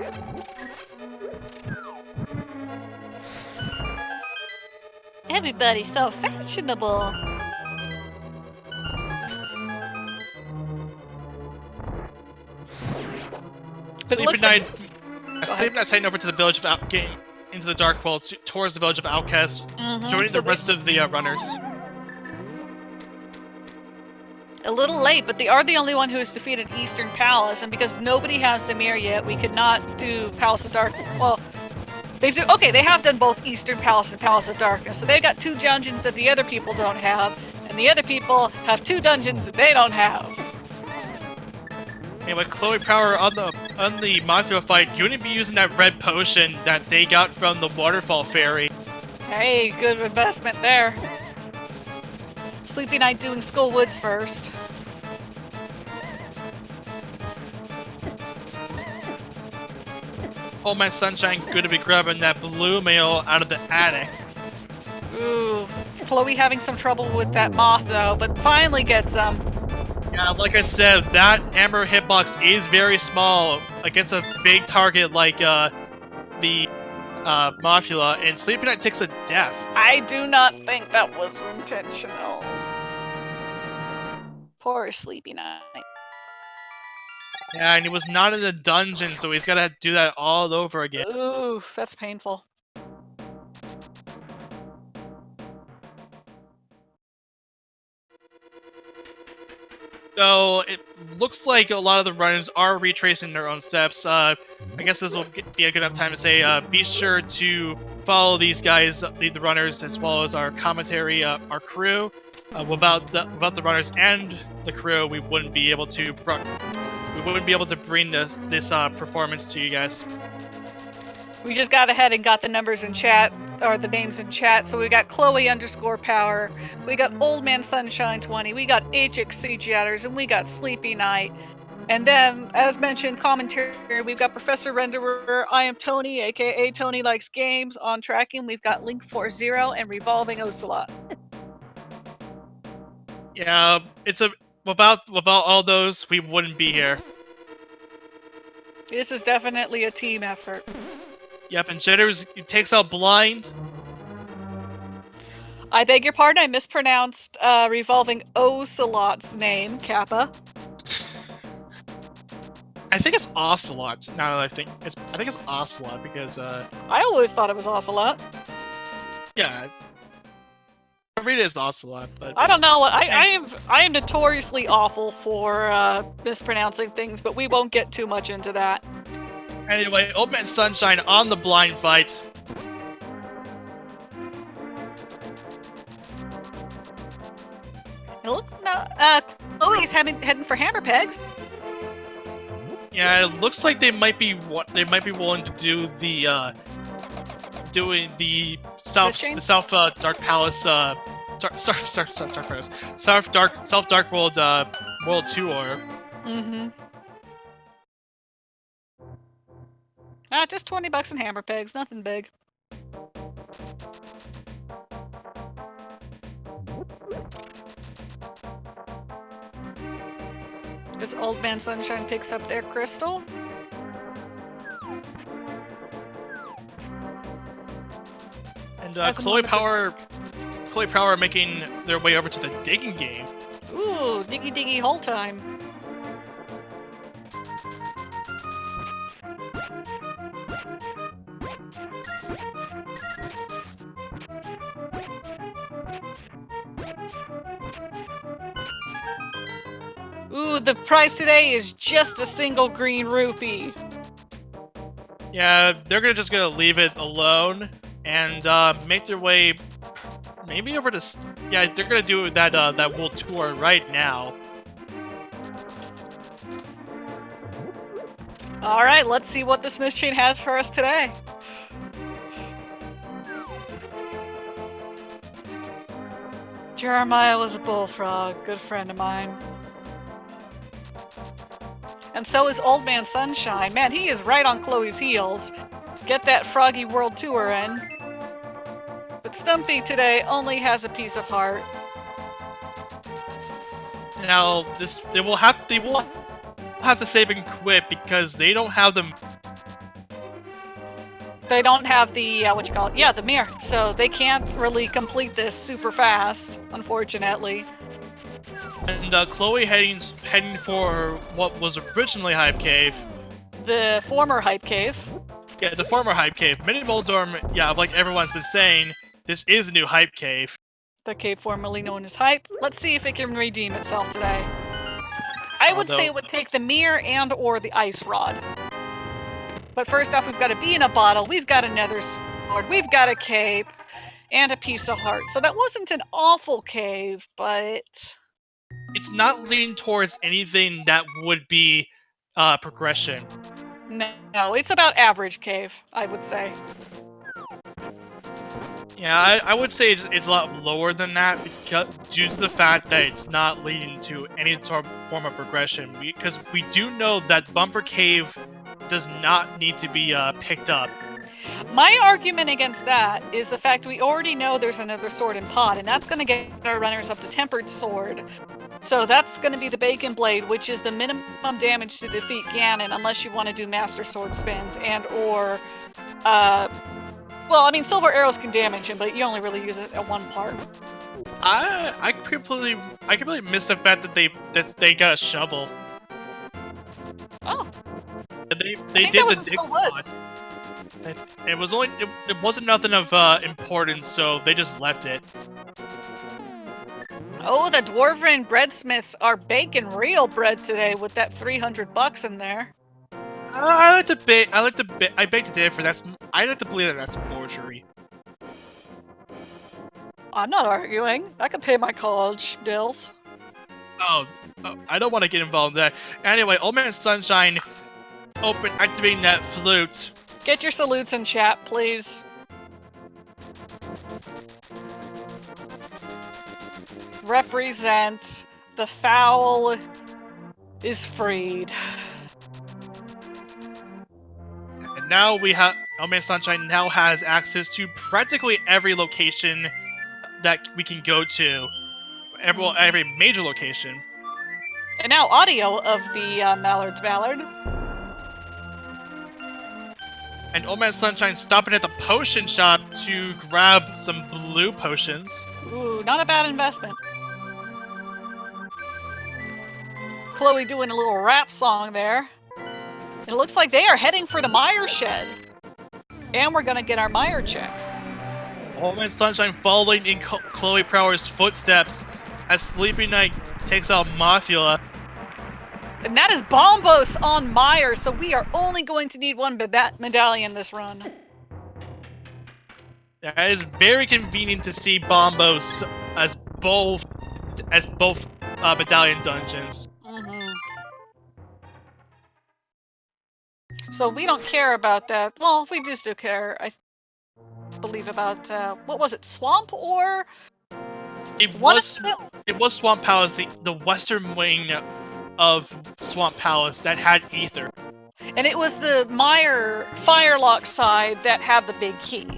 Everybody's so fashionable. But it looks like... Sleeping Knight's heading over to the village of getting into the Dark World, towards the village of Outcasts, joining the rest of the runners. A little late, but they are the only one who has defeated Eastern Palace, and because nobody has the mirror yet, we could not do Palace of Dark. Well, they have done both Eastern Palace and Palace of Darkness, so they've got 2 dungeons that the other people don't have, and the other people have 2 dungeons that they don't have. Anyway, Chloe Power on the Mafia fight, you wouldn't be using that red potion that they got from the Waterfall Fairy. Hey, good investment there. Sleepy Night doing Skull Woods first. Old Man Sunshine good to be grabbing that blue male out of the attic. Ooh, Chloe having some trouble with that moth though, but finally gets some. Yeah, like I said, that amber hitbox is very small against a big target like the Mafia, and Sleepy Night takes a death. I do not think that was intentional. Poor Sleepy Night. Yeah, and he was not in the dungeon, so he's gotta do that all over again. Ooh, that's painful. So it looks like a lot of the runners are retracing their own steps. I guess this will be a good enough time to say, be sure to follow these guys, the runners, as well as our commentary, our crew. Without the runners and the crew, we wouldn't be able to bring this performance to you guys. We just got ahead and got the numbers in chat, or the names in chat. So we got Chloe_Power, we got Old Man Sunshine 20, we got HXC Jatters, and we got Sleepy Night. And then, as mentioned, commentary, we've got Professor Renderer, I am Tony, aka Tony Likes Games, on tracking. We've got Link40 and Revolving Ocelot. Yeah, without all those, we wouldn't be here. This is definitely a team effort. Yep, and Jitters takes out Blind. I beg your pardon, I mispronounced Revolving Ocelot's name, Kappa. I think it's Ocelot. Now that I think it's Ocelot because I always thought it was Ocelot. Yeah. I read it as Ocelot, but I don't know what I am notoriously awful for mispronouncing things, but we won't get too much into that. Anyway, Old Man Sunshine on the blind fight. Look, Chloe's heading for Hammer Pegs. Yeah, it looks like they might be willing to do the South Dark Palace South Dark World World Tour. Mm-hmm. Just $20 in Hammer Pegs, nothing big. As Old Man Sunshine picks up their crystal. And Chloe Power making their way over to the digging game. Ooh, diggy whole time. Ooh, the price today is just a single green rupee. Yeah, they're just gonna leave it alone and make their way maybe over to. Yeah, they're gonna do that world tour right now. All right, let's see what the Smith Chain has for us today. Jeremiah was a bullfrog, good friend of mine. And so is Old Man Sunshine. Man, he is right on Chloe's heels. Get that Froggy World Tour in. But Stumpy today only has a piece of heart. Now, they will have to save and quit because they don't have them. They don't have the, the mirror. So they can't really complete this super fast, unfortunately. And Chloe heading for what was originally Hype Cave. The former Hype Cave. Yeah, the former Hype Cave. Mini Moldorm, yeah, like everyone's been saying, this is a new Hype Cave. The cave formerly known as Hype. Let's see if it can redeem itself today. I would say it would take the mirror and or the ice rod. But first off, we've got a bee in a bottle, we've got a nether sword, we've got a cape, and a piece of heart. So that wasn't an awful cave, but... It's not leaning towards anything that would be progression. No, it's about average cave, I would say. Yeah, I would say it's a lot lower than that because due to the fact that it's not leading to any sort of form of progression. Because we do know that Bumper Cave does not need to be picked up. My argument against that is the fact we already know there's another sword in pot, and that's going to get our runners up to Tempered Sword. So that's going to be the Bacon Blade, which is the minimum damage to defeat Ganon, unless you want to do Master Sword spins and or... well, I mean, Silver Arrows can damage him, but you only really use it at one part. I completely missed the fact that they got a shovel. Oh. They did the dig mod. It wasn't nothing of importance, so they just left it. Oh, the Dwarven breadsmiths are baking real bread today with that $300 in there. I like to beg to differ. I like to believe that that's forgery. I'm not arguing. I can pay my college bills. Oh, I don't want to get involved in that. Anyway, Old Man Sunshine, activating that flute. Get your salutes in chat, please. Represent the foul is freed. And now Old Man Sunshine now has access to practically every location that we can go to. Every major location. And now audio of the Mallard's Ballad. And Old Man Sunshine stopping at the potion shop to grab some blue potions. Ooh, not a bad investment. Chloe doing a little rap song there. It looks like they are heading for the Mire Shed. And we're gonna get our Mire check. Old Man Sunshine following in Chloe Prower's footsteps as Sleepy Night takes out Mothula. And that is Bombos on Mire, so we are only going to need one medallion this run. That is very convenient to see Bombos as both medallion dungeons. So we don't care about that. Well, we just do care, I believe, about, what was it, Swamp or? It was Swamp Palace, the western wing of Swamp Palace that had Ether. And it was the Mire Firelock side that had the big key.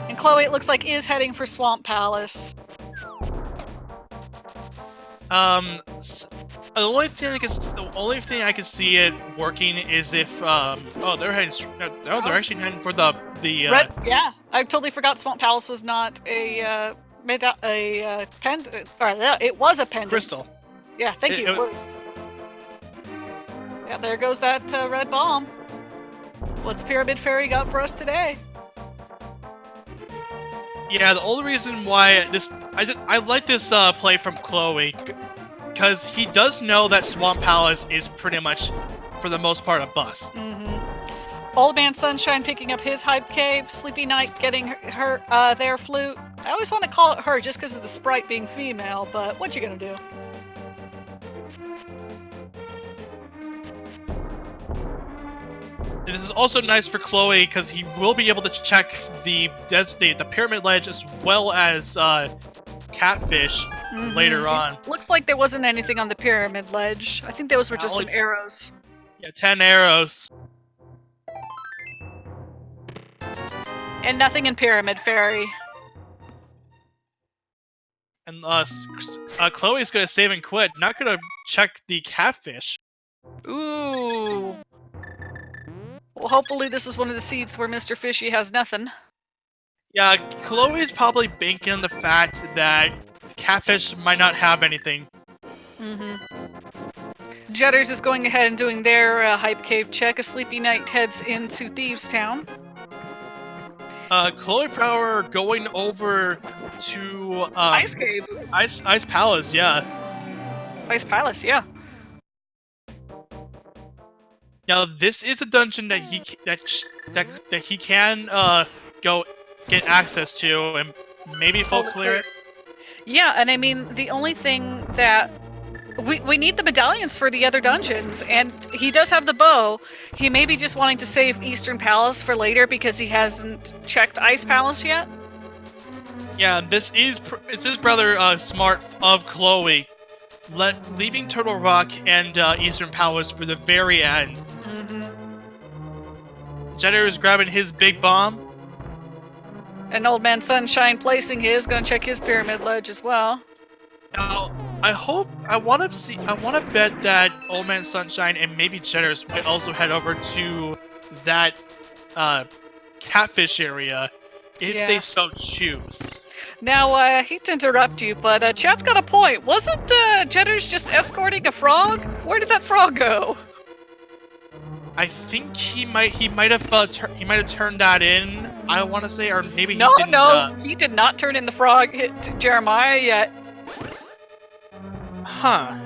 And Chloe, it looks like, is heading for Swamp Palace. The only thing I can see it working is if they're actually heading for the Red, yeah, I totally forgot Swamp Palace was not a pendant, or it was a pendant. Crystal. Yeah, thank you. Yeah, there goes that red bomb. What's Pyramid Fairy got for us today? Yeah, the only reason why I like this play from Chloe, because he does know that Swamp Palace is pretty much, for the most part, a bust. Old Man Sunshine picking up his Hype Cave, Sleepy Night getting her their flute. I always want to call it her just because of the sprite being female, but what you gonna do? And this is also nice for Chloe because he will be able to check the Pyramid Ledge as well as Catfish later on. It looks like there wasn't anything on the Pyramid Ledge. I think those were just some arrows. Yeah, 10 arrows. And nothing in Pyramid Fairy. And Chloe's gonna save and quit, not gonna check the catfish. Ooh. Well, hopefully this is one of the seats where Mr. Fishy has nothing. Yeah, Chloe's probably banking on the fact that catfish might not have anything. Jetters is going ahead and doing their hype cave check. A sleepy knight heads into Thieves Town. Chloe Power going over to Ice Cave. Ice Palace, yeah. Ice Palace, yeah. Now this is a dungeon that he can go get access to and maybe full clear it. Yeah, and I mean the only thing that we need the medallions for the other dungeons, and he does have the bow. He may be just wanting to save Eastern Palace for later because he hasn't checked Ice Palace yet. Yeah, this is rather smart of Chloe, leaving Turtle Rock and Eastern Palace for the very end. Jetter is grabbing his big bomb. And Old Man Sunshine placing his, gonna check his pyramid ledge as well. Now, I want to bet that Old Man Sunshine and maybe Jetters might also head over to that catfish area if they so choose. Now, I hate to interrupt you, but chat's got a point. Wasn't Jetters just escorting a frog? Where did that frog go? I think he might have turned that in. I want to say, or maybe he didn't. No, he did not turn in the frog to Jeremiah yet. Huh.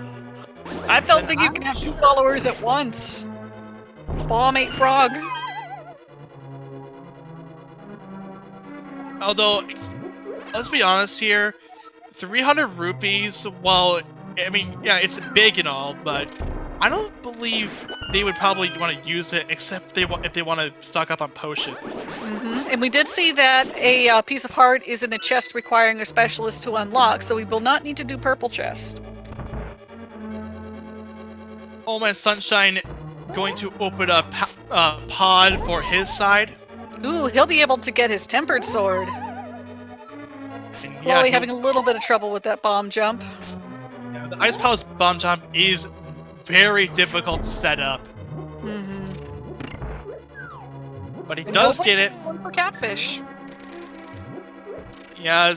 I don't think you can have two followers at once. Bomb ate frog. Although, let's be honest here, 300 rupees, well, I mean, yeah, it's big and all, but I don't believe they would probably want to use it except if they want to stock up on potion. And we did see that a piece of heart is in a chest requiring a specialist to unlock, so we will not need to do purple chest. Oh man, Sunshine going to open a pod for his side. Ooh, he'll be able to get his tempered sword. And Chloe having a little bit of trouble with that bomb jump. Yeah, the Ice Palace bomb jump is very difficult to set up. But he does get it. One for catfish. Yeah,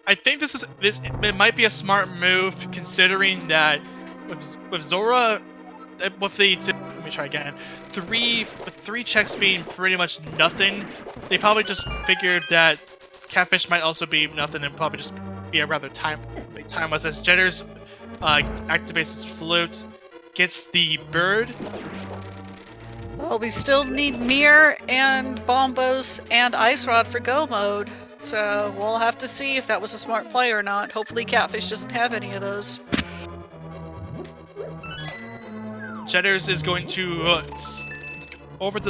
I think it might be a smart move considering that with Zora, with the let me try again. With three checks being pretty much nothing, they probably just figured that catfish might also be nothing and probably just be a rather timeless as Jetters activates his flute, gets the bird. Well, we still need Mir and Bombos and Ice Rod for go mode, so we'll have to see if that was a smart play or not. Hopefully Catfish doesn't have any of those. Jetters is going to going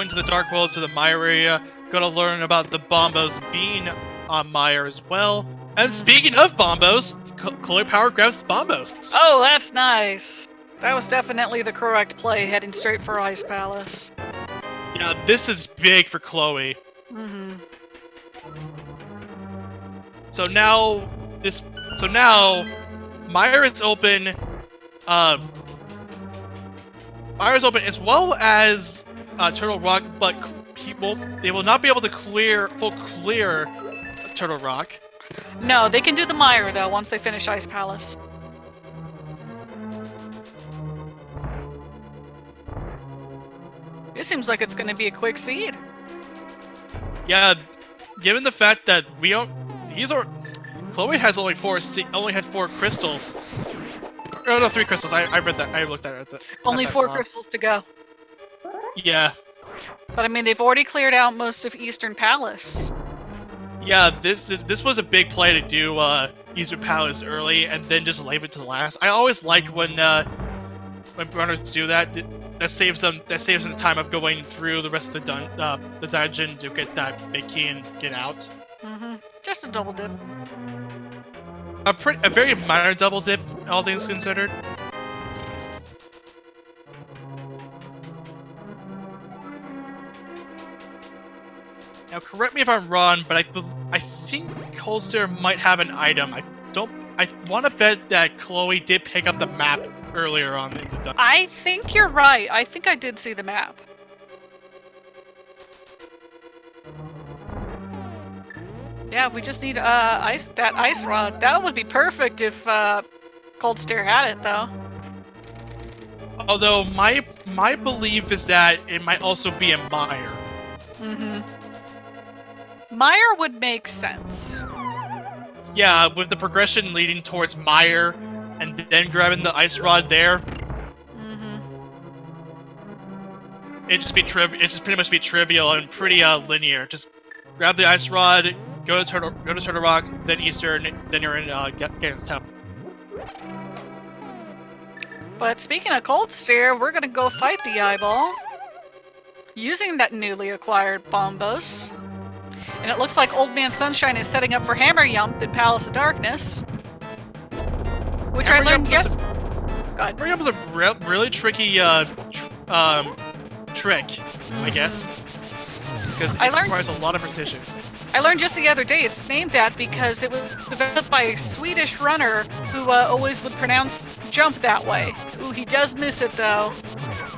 to the Dark World to the Mire area. Gonna learn about the Bombos being on Mire as well. And speaking of Bombos, Chloe Power grabs the Bombos. Oh, that's nice. That was definitely the correct play, heading straight for Ice Palace. Yeah, this is big for Chloe. So now Mire is open. Mire's open as well as Turtle Rock, but they will not be able to clear Turtle Rock. No, they can do the Mire though once they finish Ice Palace. It seems like it's going to be a quick seed. Yeah, given the fact that Chloe has only has 4 crystals. Oh no, 3 crystals. I read that. I looked at it. Only 4 crystals to go. Yeah. But I mean, they've already cleared out most of Eastern Palace. Yeah, this was a big play to do Eastern Palace early and then just leave it to last. I always like when runners do that. That saves them the time of going through the rest of the dungeon to get that big key and get out. Just a double dip. A very minor double dip, all things considered. Now, correct me if I'm wrong, but I think Colster might have an item. I want to bet that Chloe did pick up the map earlier on in the dungeon. I think you're right. I think I did see the map. Yeah, we just need that ice rod. That would be perfect if Cold Stare had it, though. Although my belief is that it might also be in Meyer. Meyer would make sense. Yeah, with the progression leading towards Meyer, and then grabbing the ice rod there. It'd just pretty much be trivial and pretty linear. Just grab the ice rod, go to Turtle Rock, then Eastern, then you're in Ganon's Town. But speaking of Cold Stare, we're gonna go fight the eyeball using that newly acquired Bombos. And it looks like Old Man Sunshine is setting up for Hammer Yump in Palace of Darkness. Which I learned, yes. Go ahead. Hammer Yump is a really tricky trick, I guess. Because it requires a lot of precision. I learned just the other day it's named that because it was developed by a Swedish runner who always would pronounce jump that way. Ooh, he does miss it though.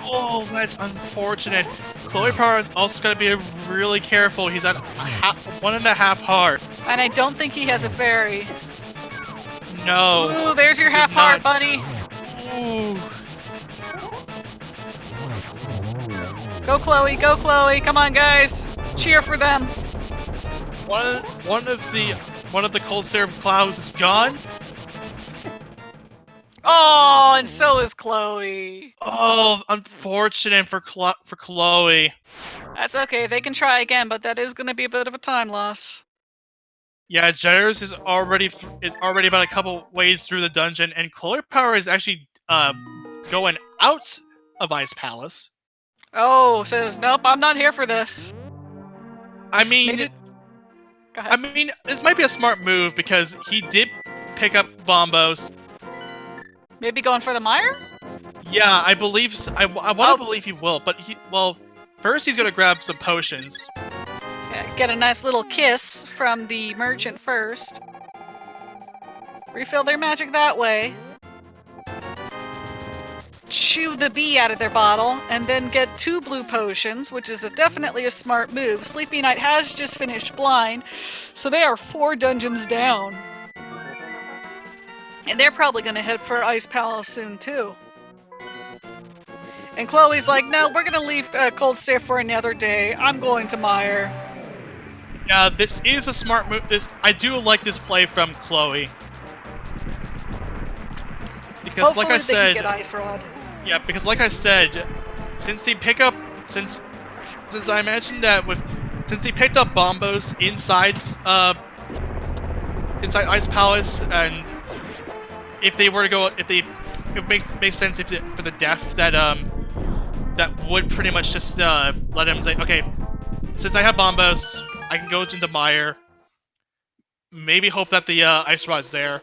Oh, that's unfortunate. Chloe Power is also going to be really careful. He's at 1.5 heart. And I don't think he has a fairy. No. Ooh, there's your half heart, buddy. Ooh. Go Chloe, come on guys. Cheer for them. One of the Cold Stare clouds is gone. Oh, and so is Chloe. Oh, unfortunate for Chloe. That's okay. They can try again, but that is going to be a bit of a time loss. Yeah, Jetters is already about a couple ways through the dungeon, and Chloe Power is actually going out of Ice Palace. Oh, says nope. I'm not here for this. I mean, this might be a smart move because he did pick up Bombos. Maybe going for the mire? Yeah, I believe. I want to believe he will, but first he's gonna grab some potions. Yeah, get a nice little kiss from the merchant first. Refill their magic that way. Chew the bee out of their bottle, and then get 2 blue potions, which is definitely a smart move. Sleepy Knight has just finished blind, so they are 4 dungeons down. And they're probably going to head for Ice Palace soon, too. And Chloe's like, no, we're going to leave Cold Stare for another day. I'm going to Meyer. Yeah, this is a smart move. I do like this play from Chloe. Because hopefully like I said, they can get Ice Rod. Yeah, because like I said, since I imagine that since they picked up Bombos inside Ice Palace, and if they were to go, it makes sense for the deaf that would pretty much just let him say, okay, since I have Bombos, I can go into Meyer. Maybe hope that the Ice Rod's there.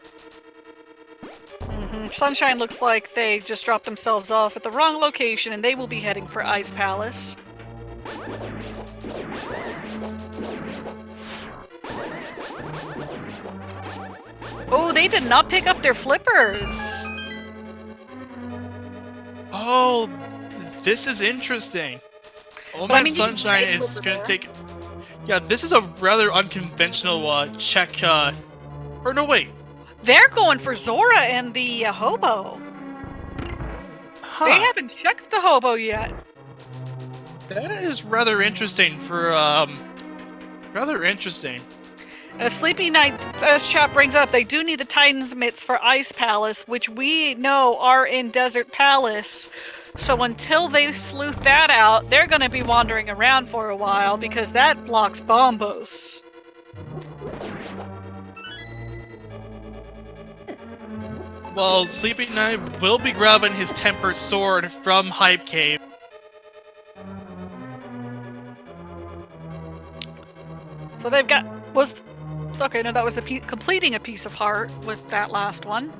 Sunshine looks like they just dropped themselves off at the wrong location, and they will be heading for Ice Palace. Oh, they did not pick up their flippers. Oh, this is interesting. Oh, my Sunshine is gonna take. Yeah, this is a rather unconventional check. Or no, wait. They're going for Zora and the hobo. Huh. They haven't checked the hobo yet. That is rather interesting for, rather interesting. Sleepy Night, as chat brings up, they do need the Titan's Mitts for Ice Palace, which we know are in Desert Palace. So until they sleuth that out, they're going to be wandering around for a while, because that blocks Bombos. Well, Sleepy Night will be grabbing his tempered sword from Hype Cave. So they've got... Okay, no, that was completing a piece of heart with that last one.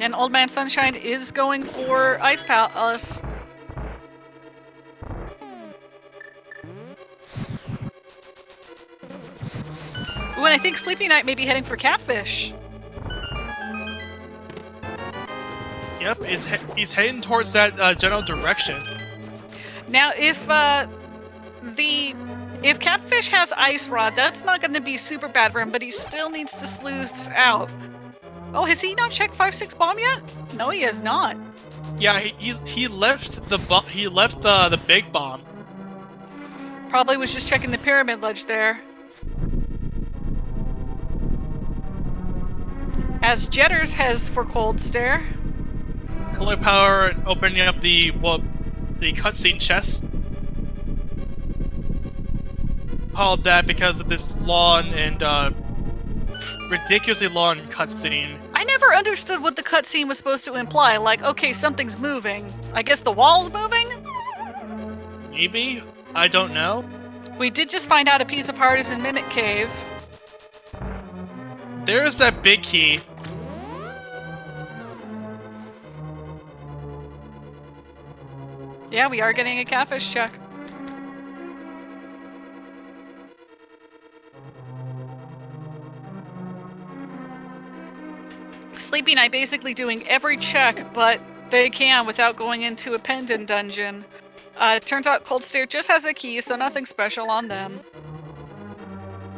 And Old Man Sunshine is going for Ice Palace. Ooh, and I think Sleepy Night may be heading for Catfish. Yep, he's heading towards that general direction. Now, if Catfish has Ice Rod, that's not going to be super bad for him, but he still needs to sleuth out. Oh, has he not checked 5-6 bomb yet? No, he has not. Yeah, he left the big bomb. Probably was just checking the pyramid ledge there. As Jetters has for Cold Stare. Color Power opening up the cutscene chest. Called that because of this long and ridiculously long cutscene. I never understood what the cutscene was supposed to imply. Like, okay, something's moving. I guess the wall's moving? Maybe? I don't know. We did just find out a piece of heart is in Mimic Cave. There's that big key. Yeah, we are getting a Catfish check. Sleepy Night basically doing every check, but they can without going into a pendant dungeon. It turns out Cold Stare just has a key, so nothing special on them.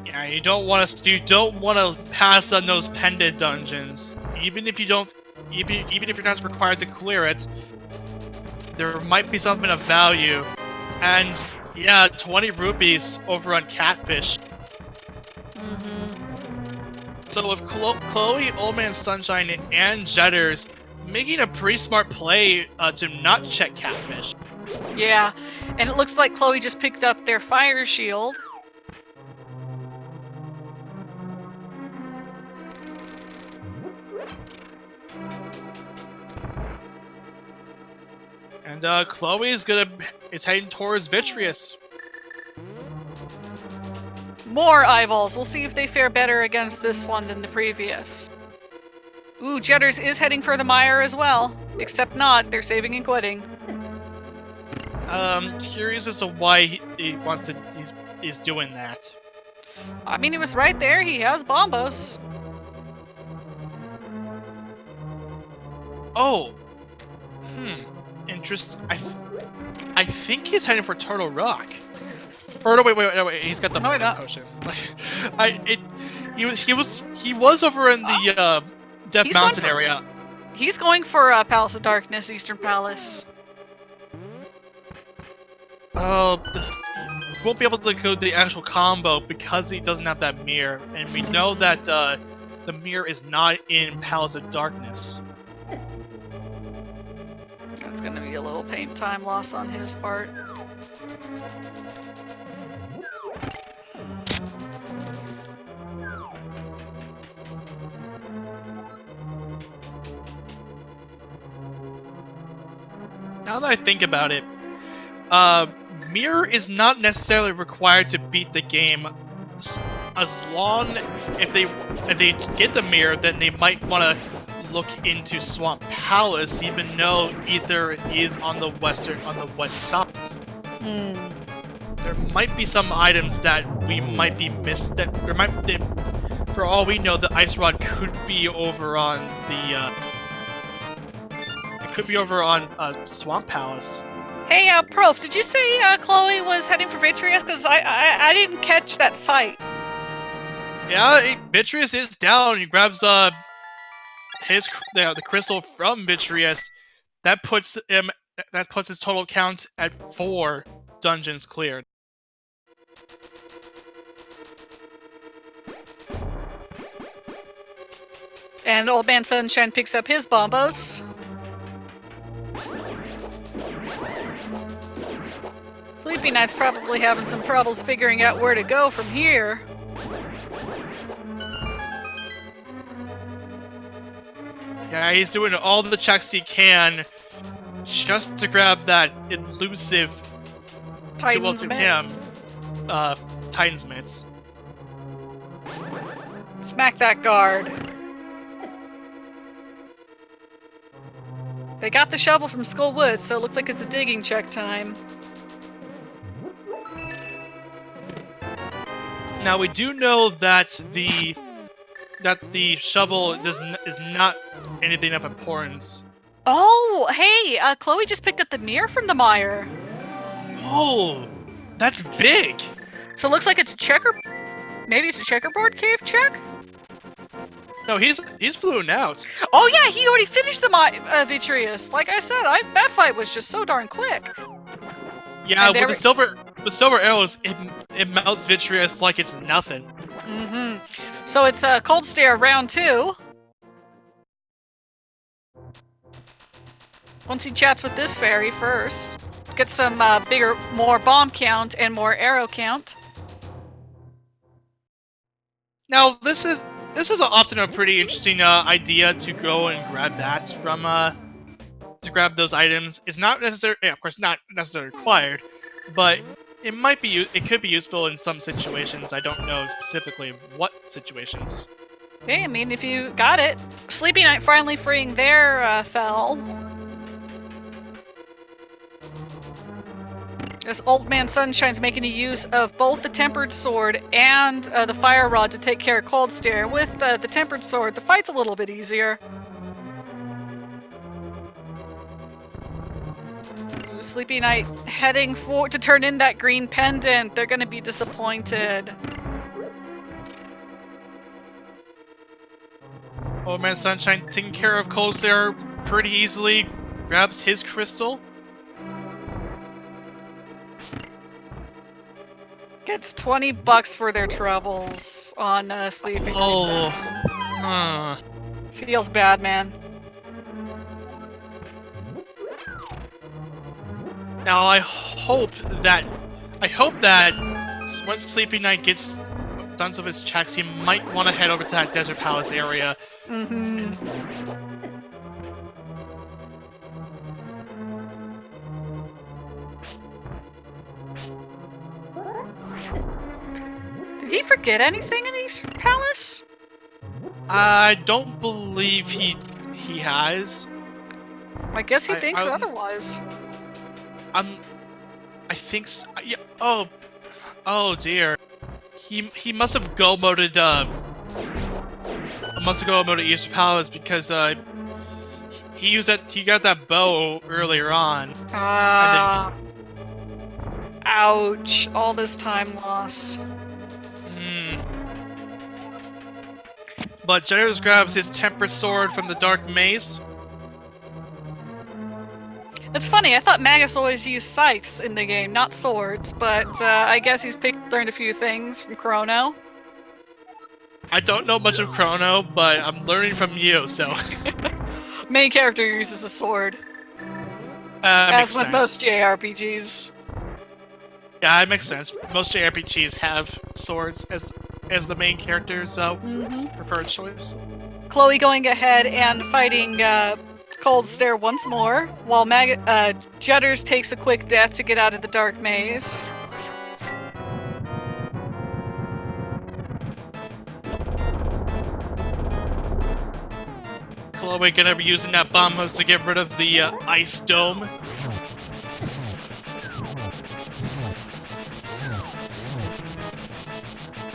Yeah, you don't want to pass on those pendant dungeons, even if you're not required to clear it. There might be something of value, and yeah, 20 rupees over on Catfish. So with Chloe, Old Man Sunshine, and Jetters making a pretty smart play to not check Catfish. Yeah, and it looks like Chloe just picked up their fire shield. And Chloe is heading towards Vitreous. More eyeballs. We'll see if they fare better against this one than the previous. Ooh, Jetters is heading for the mire as well. Except not. They're saving and quitting. Curious as to why he's doing that. I mean, he was right there. He has Bombos. Oh. I think he's heading for Turtle Rock. Or no, wait. He's got the potion. He was over in the Death Mountain area. He's going for Palace of Darkness, Eastern Palace. Oh, he won't be able to go the actual combo because he doesn't have that mirror, and we know that the mirror is not in Palace of Darkness. That's gonna be a little paint time loss on his part. Now that I think about it, mirror is not necessarily required to beat the game. As long if they get the mirror, then they might want to look into Swamp Palace, even though Ether is on the west side. There might be some items that we might be missed. For all we know, the Ice Rod could be over on the. It could be over on Swamp Palace. Hey, Prof, did you say Chloe was heading for Vitreous? Because I didn't catch that fight. Yeah, Vitreous is down. He grabs the crystal from Vitreous. That puts his total count at 4 dungeons cleared. And Old Man Sunshine picks up his Bombos. Sleepy Night's probably having some troubles figuring out where to go from here. Yeah, he's doing all the checks he can just to grab that elusive Titan's Titan's Mitts. Smack that guard. They got the shovel from Skull Woods, so it looks like it's a digging check time. Now we do know that the shovel is not anything of importance. Oh, hey, Chloe just picked up the mirror from the mire. Oh, that's big. So it looks like it's a maybe it's a checkerboard cave check? No, he's flew out. Oh yeah, he already finished the Vitreous. Like I said, that fight was just so darn quick. Yeah, with the silver arrows, it melts Vitreous like it's nothing. Mm-hmm. So it's Cold Stare round 2. Once he chats with this fairy first, get some more bomb count and more arrow count. Now this is often a pretty interesting idea to go and grab that from to grab those items. It's not necessary, of course, not necessarily required, but it could be useful in some situations. I don't know specifically what situations. Okay, I mean, if you got it. Sleepy Night finally freeing their fell. This Old Man Sunshine's making a use of both the Tempered Sword and the Fire Rod to take care of Cold Stare. With the Tempered Sword, the fight's a little bit easier. Sleepy Night heading to turn in that green pendant. They're gonna be disappointed. Old Man Sunshine taking care of Cold Stare pretty easily. Grabs his crystal. Gets $20 for their troubles on Sleepy Night. Feels bad, man. Now I hope that once Sleepy Night gets done with his checks, he might want to head over to that Desert Palace area. Mm-hmm. Did he forget anything in East Palace? I don't believe he has. I guess he thinks otherwise. I think so. Yeah. Oh dear. He must have go moded East Palace because he got that bow earlier on. Ouch! All this time loss. But Generous grabs his Temper Sword from the Dark Maze. It's funny, I thought Magus always used scythes in the game, not swords, but I guess he's learned a few things from Chrono. I don't know much of Chrono, but I'm learning from you, so... Main character uses a sword. As with most JRPGs. Yeah, it makes sense. Most JRPGs have swords as the main character's preferred choice. Chloe going ahead and fighting Cold Stare once more, while Judders takes a quick death to get out of the Dark Maze. Chloe gonna be using that bomb hose to get rid of the ice dome.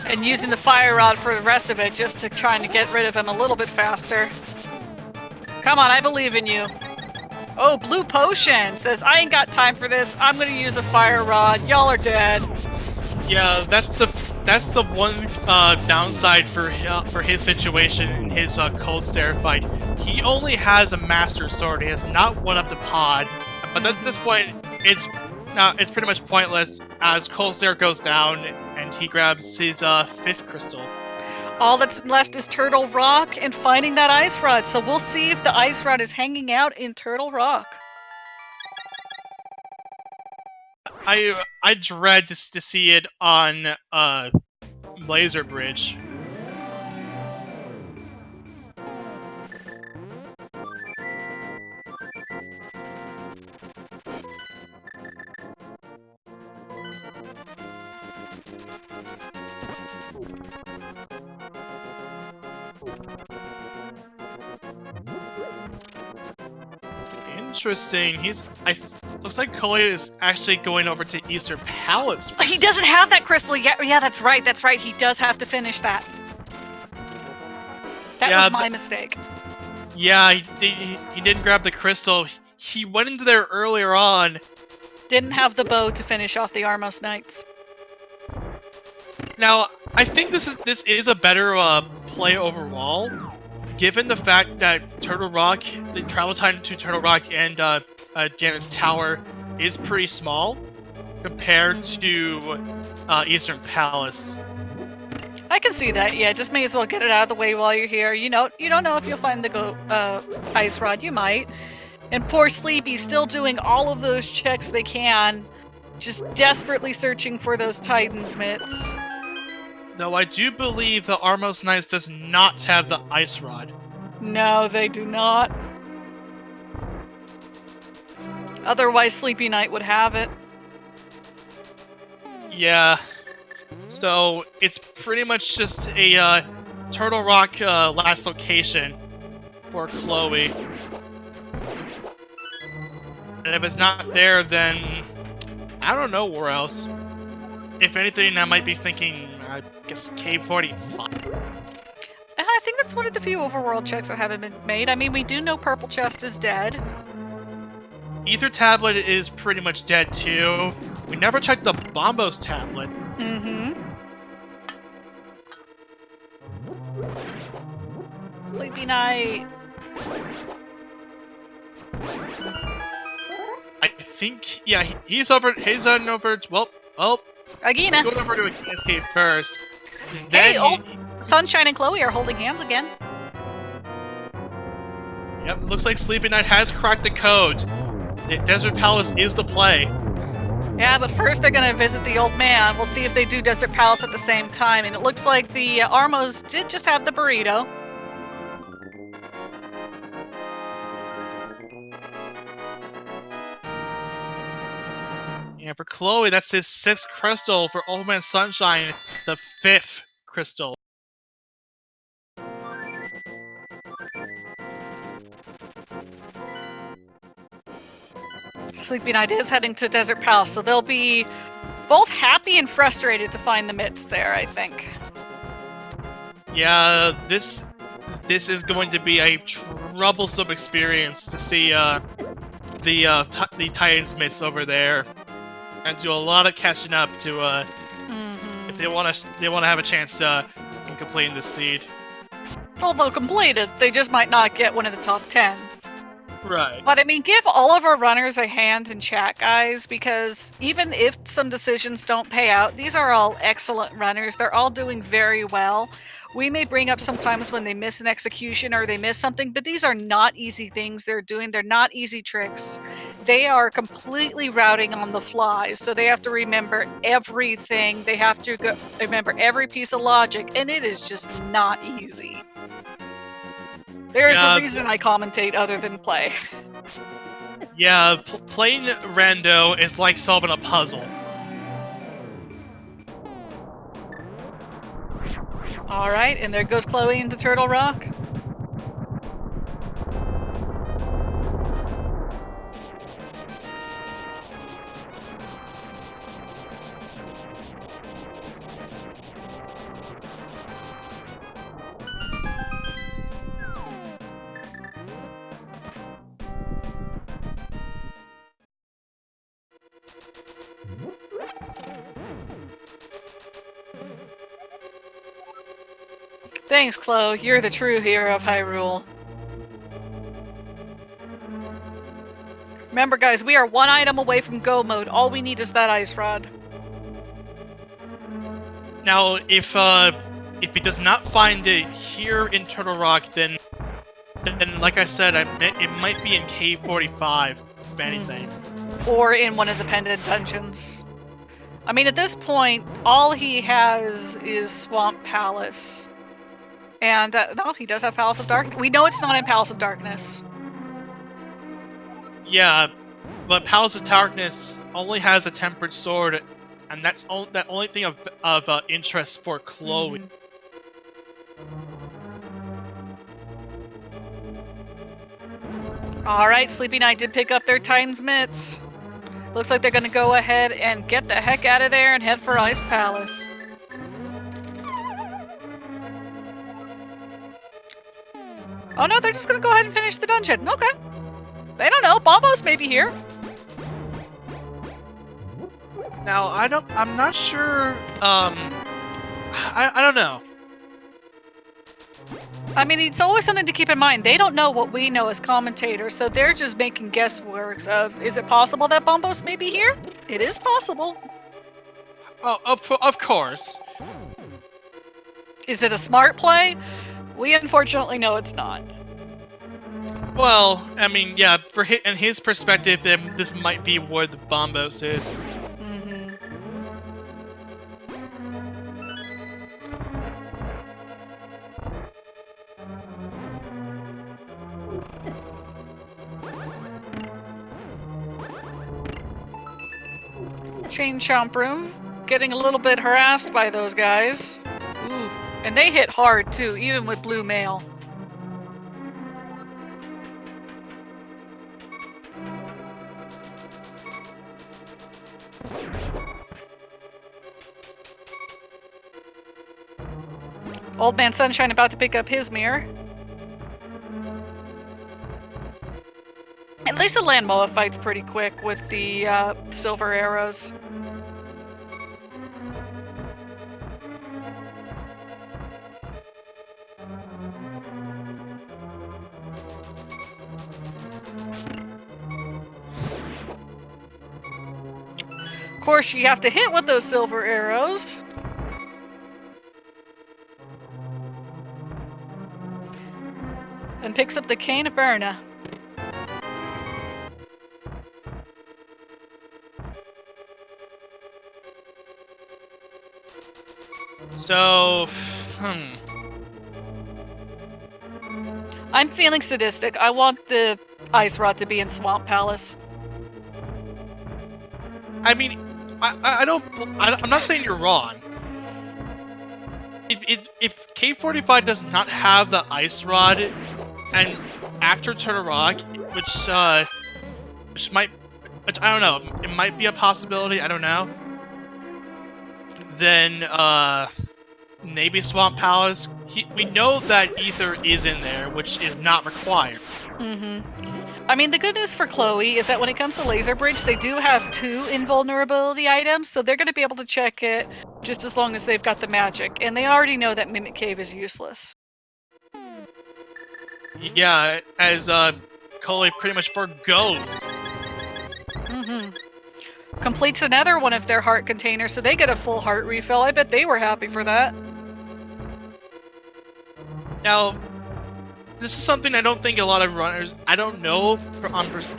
And using the fire rod for the rest of it, just to try to get rid of him a little bit faster. Come on, I believe in you. Oh, Blue Potion says, I ain't got time for this. I'm gonna use a fire rod. Y'all are dead. Yeah, that's the one downside for his situation in his Cold Stare fight. He only has a Master Sword. He has not one up to Pod. But at this point, it's pretty much pointless as Cold Stare goes down and he grabs his 5th crystal. All that's left is Turtle Rock and finding that Ice Rod. So we'll see if the Ice Rod is hanging out in Turtle Rock. I dread to see it on Laser Bridge. Interesting. Looks like Koya is actually going over to Eastern Palace. First. He doesn't have that crystal yet. Yeah, that's right. That's right. He does have to finish that. That was my mistake. Yeah, he didn't grab the crystal. He went into there earlier on. Didn't have the bow to finish off the Armos Knights. Now, I think this is a better play overall, given the fact that Turtle Rock, the travel time to Turtle Rock and Janet's Tower is pretty small compared to Eastern Palace. I can see that. Yeah, just may as well get it out of the way while you're here. You don't know if you'll find the ice rod. You might. And poor Sleepy still doing all of those checks they can, just desperately searching for those Titans mitts. Though I do believe the Armos Knights does not have the ice rod. No, they do not. Otherwise, Sleepy Knight would have it. Yeah. So it's pretty much just a Turtle Rock last location for Chloe. And if it's not there, then I don't know where else. If anything, I might be thinking, I guess, Cave 45. I think that's one of the few overworld checks that haven't been made. I mean, we do know Purple Chest is dead. Ether Tablet is pretty much dead, too. We never checked the Bombos Tablet. Mm-hmm. Sleepy Night. I think, yeah, he's on over, well, Agina. he's going over to Agina's cave first. Hey, Sunshine and Chloe are holding hands again. Yep, looks like Sleepy Night has cracked the code. The Desert Palace is the play. Yeah, but first they're gonna visit the old man. We'll see if they do Desert Palace at the same time. And it looks like the Armos did just have the burrito. And for Chloe, that's his 6th crystal. For Old Man Sunshine, the 5th crystal. Sleepy Night is heading to Desert Palace, so they'll be both happy and frustrated to find the mitts there, I think. Yeah, this is going to be a troublesome experience to see the Titans mitts over there, and do a lot of catching up to if they want to have a chance in completing this seed. Well, they'll complete it. They just might not get one of the top 10. Right. But I mean, give all of our runners a hand in chat, guys, because even if some decisions don't pay out, these are all excellent runners. They're all doing very well. We may bring up sometimes when they miss an execution or they miss something, but these are not easy things they're doing. They're not easy tricks. They are completely routing on the fly, so they have to remember everything. They have to remember every piece of logic, and it is just not easy. There's a reason I commentate other than play. Yeah, playing rando is like solving a puzzle. Alright, and there goes Chloe into Turtle Rock. Thanks, Chloe. You're the true hero of Hyrule. Remember, guys, we are one item away from go mode. All we need is that ice rod. Now, if he does not find it here in Turtle Rock, then like I said, it might be in Cave 45, if anything. Or in one of the pendant dungeons. I mean, at this point, all he has is Swamp Palace. And, no, he does have Palace of Darkness. We know it's not in Palace of Darkness. Yeah, but Palace of Darkness only has a tempered sword, and that's the only thing of interest for Chloe. Alright, Sleepy Night did pick up their Titan's mitts. Looks like they're gonna go ahead and get the heck out of there and head for Ice Palace. Oh no, they're just gonna go ahead and finish the dungeon. Okay. They don't know. Bombos may be here. Now, I'm not sure, I don't know. I mean, it's always something to keep in mind. They don't know what we know as commentators, so they're just making guessworks of, is it possible that Bombos may be here? It is possible. Oh, of course. Is it a smart play? We unfortunately know it's not. Well, I mean, yeah, in his perspective, then this might be where the Bombos is. Chain Chomp Room, getting a little bit harassed by those guys. Ooh. And they hit hard too, even with Blue Mail. Old Man Sunshine about to pick up his mirror. At least the Land Moa fight's pretty quick with the silver arrows. Of course, you have to hit with those silver arrows. And picks up the Cane of Berna. So, I'm feeling sadistic. I want the Ice Rod to be in Swamp Palace. I mean, I'm not saying you're wrong. If K45 does not have the Ice Rod, and after Turtle Rock, which I don't know, it might be a possibility, I don't know. Then, maybe Swamp Palace. We know that Ether is in there, which is not required. I mean, the good news for Chloe is that when it comes to Laser Bridge, they do have 2 invulnerability items, so they're going to be able to check it just as long as they've got the magic. And they already know that Mimic Cave is useless. Yeah, as Chloe pretty much forgoes. Completes another one of their heart containers, so they get a full heart refill. I bet they were happy for that. Now, this is something I don't think a lot of runners, I don't know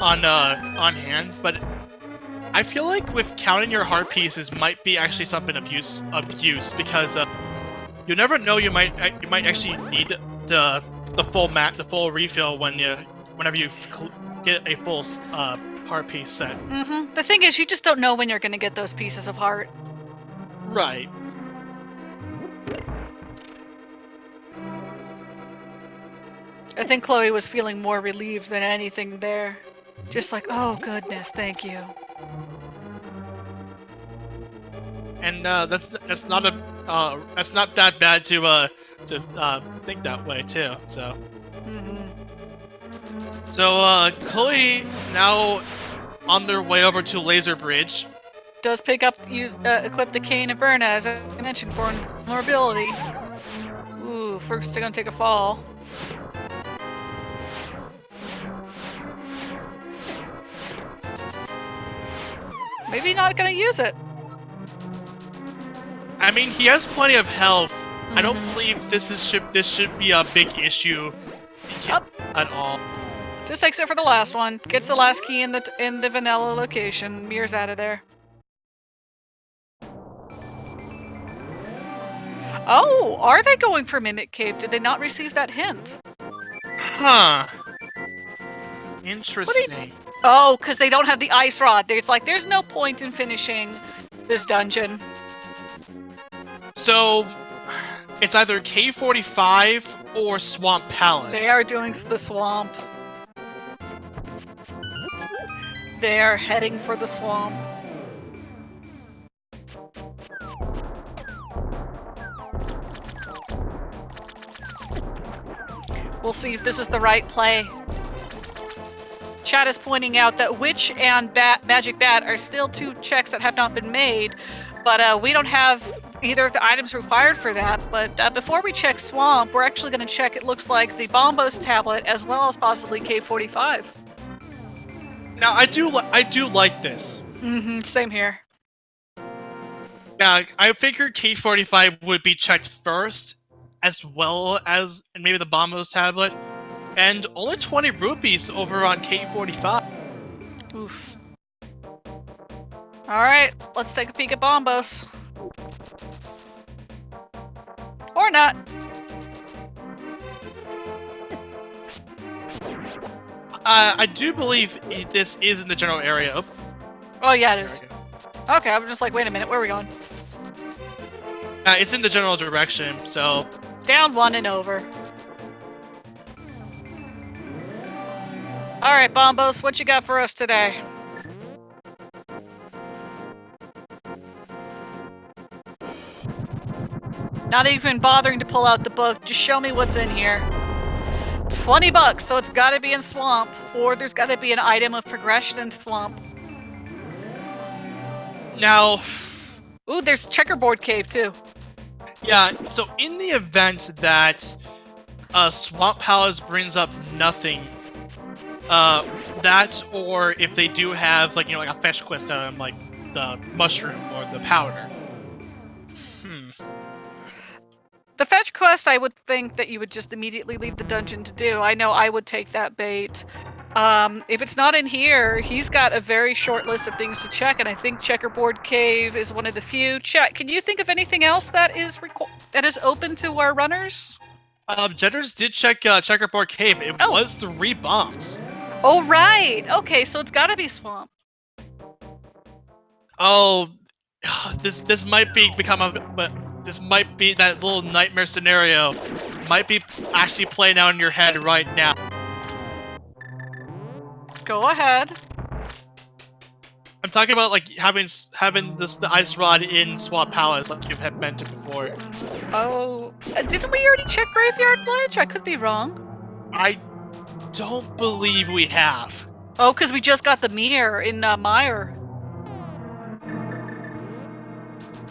on hand, but I feel like with counting your heart pieces might be actually something of use because you never know, you might actually need the full refill whenever you get a full heart piece set. The thing is, you just don't know when you're going to get those pieces of heart. Right. I think Chloe was feeling more relieved than anything there. Just like, oh goodness, thank you. And that's not that bad to think that way too. So. So Chloe now on their way over to Laser Bridge. Does pick up equip the Cane of Berna, as I mentioned, for vulnerability. Ooh, first they're gonna take a fall. Maybe not gonna use it. I mean, he has plenty of health. I don't believe this should be a big issue at all. Just takes it for the last one. Gets the last key in the vanilla location. Mirror's out of there. Oh, are they going for Mimic Cave? Did they not receive that hint? Huh. Interesting. Oh, because they don't have the Ice Rod. It's like, there's no point in finishing this dungeon. So, it's either K45 or Swamp Palace. They are doing the swamp. They're heading for the swamp. We'll see if this is the right play. Chat is pointing out that Witch and Magic Bat are still 2 checks that have not been made, but we don't have either of the items required for that. But before we check Swamp, we're actually going to check, it looks like, the Bombos tablet as well as possibly K45. Now, I do like this. Same here. Yeah, I figured K45 would be checked first, as well as maybe the Bombos tablet, and only 20 rupees over on K45. Oof. Alright, let's take a peek at Bombos. Or not. I do believe this is in the general area. Oh yeah, it is. Okay, I'm just like, wait a minute, where are we going? It's in the general direction, so... Down 1 and over. Alright, Bombos, what you got for us today? Not even bothering to pull out the book, just show me what's in here. 20 bucks, so it's gotta be in Swamp, or there's gotta be an item of progression in Swamp. Now... Ooh, there's Checkerboard Cave, too. Yeah, so in the event that Swamp Palace brings up nothing, that, or if they do have, like, you know, like a fetch quest item, like the mushroom or the powder. The fetch quest, I would think that you would just immediately leave the dungeon to do. I know I would take that bait. If it's not in here, he's got a very short list of things to check, and I think Checkerboard Cave is one of the few. Chat, can you think of anything else that is open to our runners? Jetters did check Checkerboard Cave. It was 3 bombs. Oh, right! Okay, so it's gotta be Swamp. Oh, this might be this might be that little nightmare scenario. Might be actually playing out in your head right now. Go ahead. I'm talking about like having the ice rod in Swamp Palace, like you had mentioned before. Oh, didn't we already check Graveyard Ledge? I could be wrong. I don't believe we have. Oh, because we just got the mirror in Meyer.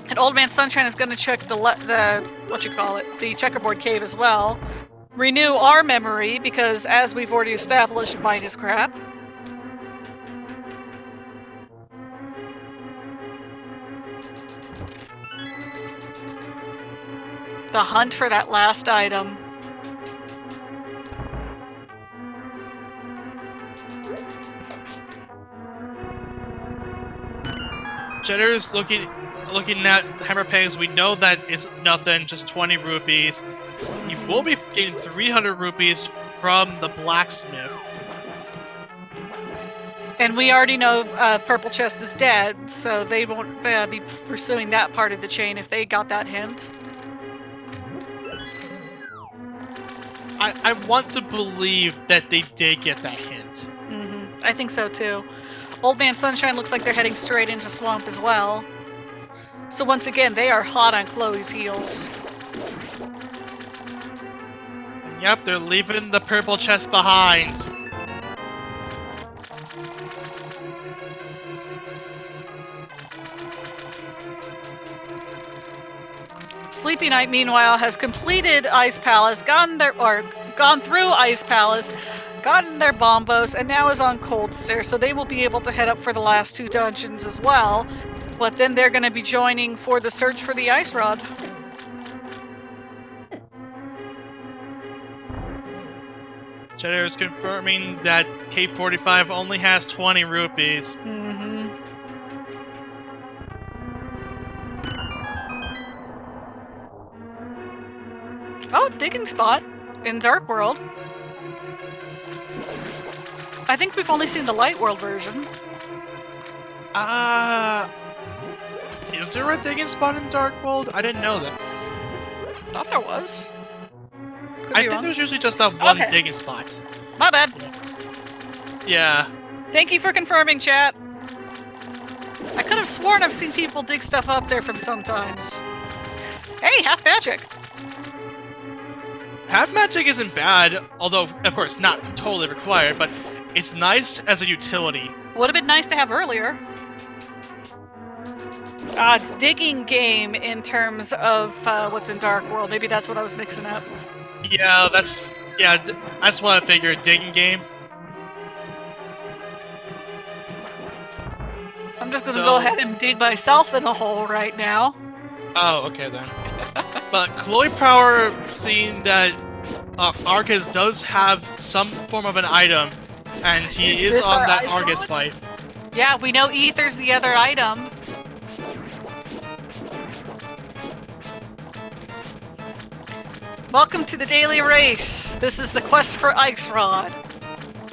And Old Man Sunshine is going to check the Checkerboard Cave as well. Renew our memory, because as we've already established, mine is crap. The hunt for that last item. Jetter's looking at hammer pegs. We know that it's nothing, just 20 rupees. You will be getting 300 rupees from the blacksmith. And we already know Purple Chest is dead, so they won't be pursuing that part of the chain if they got that hint. I want to believe that they did get that hint. I think so too. Old Man Sunshine looks like they're heading straight into Swamp as well. So once again, they are hot on Chloe's heels. And yep, they're leaving the purple chest behind. Sleepy Night, meanwhile, has completed Ice Palace, gone through Ice Palace, gotten their bombos, and now is on Cold Stair, so they will be able to head up for the last 2 dungeons as well. But then they're going to be joining for the search for the Ice Rod. Cheddar is confirming that K45 only has 20 rupees. Oh, digging spot in Dark World. I think we've only seen the Light World version. Is there a digging spot in Dark World? I didn't know that. Thought there was. I think there's usually just that one digging spot. My bad. Yeah. Thank you for confirming, chat. I could have sworn I've seen people dig stuff up there from sometimes. Hey, half magic. Half magic isn't bad, although, of course, not totally required, but it's nice as a utility. Would have been nice to have earlier. It's digging game in terms of what's in Dark World. Maybe that's what I was mixing up. Yeah, that's what I figured. Digging game. I'm just gonna go ahead and dig myself in a hole right now. Oh, okay then. But Chloe Power, seeing that Argus does have some form of an item, and he is on that Argus fight. Yeah, we know Ether's the other item. Welcome to the daily race. This is the quest for Ice Rod.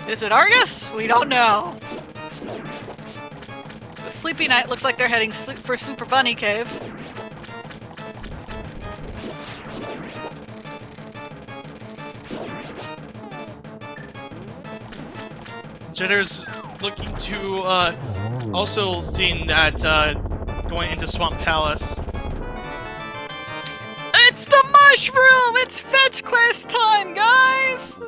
Is it Argus? We don't know. The Sleepy Night looks like they're heading for Super Bunny Cave. Jetter's looking to also seeing that going into Swamp Palace. It's the mushroom! It's fetch quest time, guys!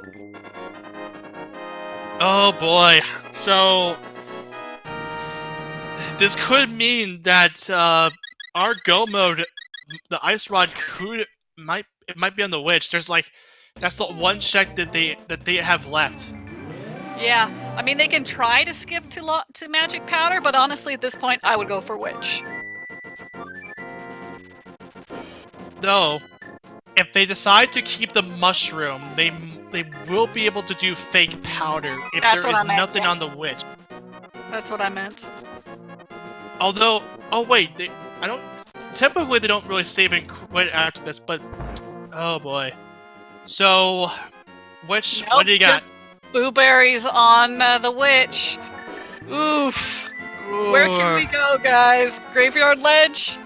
Oh boy. So this could mean that our go mode, the Ice Rod might be on the Witch. There's like that's the one check that they have left. Yeah, I mean they can try to skip to Magic Powder, but honestly at this point I would go for Witch. No, if they decide to keep the mushroom, they will be able to do fake powder if there is nothing on the Witch. That's what I meant. Although, oh wait, typically they don't really save it quite after this, but oh boy. So, Witch, what do you got? Just blueberries on the Witch. Oof. Where can we go, guys? Graveyard Ledge?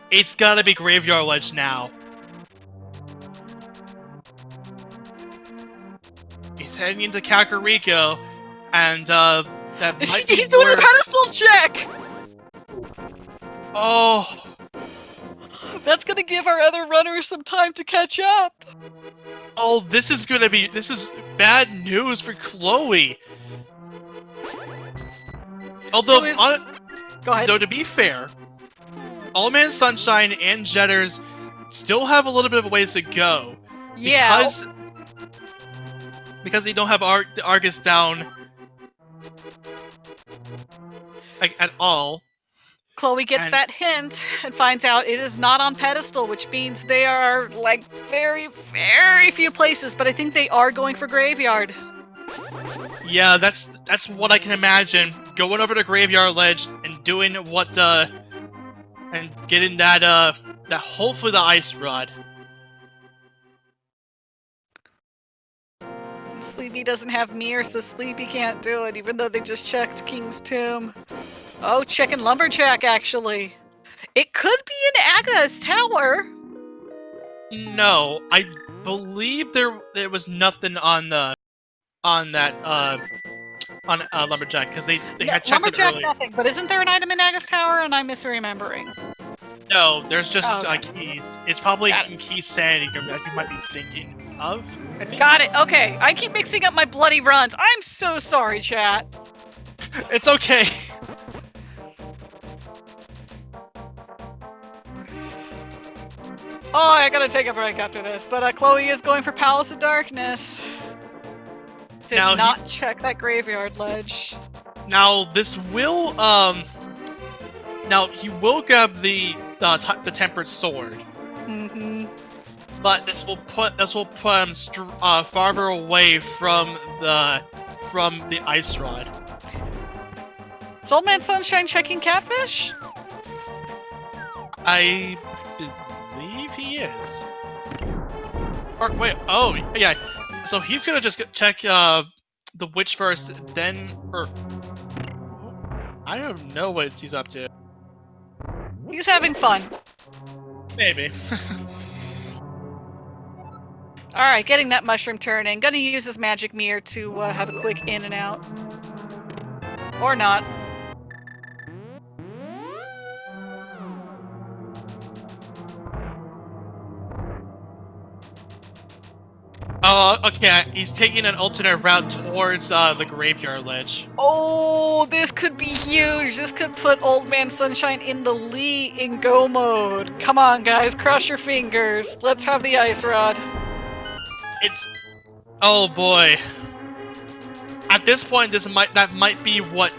It's gotta be Graveyard Ledge now. He's heading into Kakariko, and that might be He's doing the pedestal check! Oh! That's gonna give our other runners some time to catch up! Oh, this is bad news for Chloe! Although, go ahead. Though to be fair, All Man Sunshine and Jetters still have a little bit of a ways to go. Yeah. Because they don't have the Argus down like at all. Chloe gets that hint and finds out it is not on pedestal, which means they are like very, very few places, but I think they are going for Graveyard. Yeah, that's what I can imagine. Going over to Graveyard Ledge and doing what and getting that hopefully the Ice Rod. Sleepy doesn't have mirror, so Sleepy can't do it, even though they just checked King's Tomb. Oh, checking Lumberjack, actually. It could be in Aga's tower. No, I believe there was nothing on Lumberjack because they had checked Lumberjack, it earlier. Nothing, but isn't there an item in Aga's tower? And I'm misremembering. No, there's just okay. Keys. It's probably in Keys Sanity that you might be thinking of. I think. Got it. Okay, I keep mixing up my bloody runs. I'm so sorry, chat. It's okay. Oh, I gotta take a break after this. But Chloe is going for Palace of Darkness. Did not check that Graveyard Ledge. Now this will Now he will grab the Tempered Sword. Mm-hmm. But this will put him farther away from the Ice Rod. Is Old Man Sunshine checking Catfish? I believe he is. Or wait, oh yeah. So he's gonna just check the Witch first, then I don't know what he's up to. He's having fun. Maybe. Alright, getting that mushroom turning. Gonna use this magic mirror to have a quick in and out. Or not. Oh, okay. He's taking an alternate route towards the graveyard ledge. Oh, this could be huge. This could put Old Man Sunshine in the lead in go mode. Come on, guys, cross your fingers. Let's have the ice rod. It's... Oh boy. At this point, that might be what,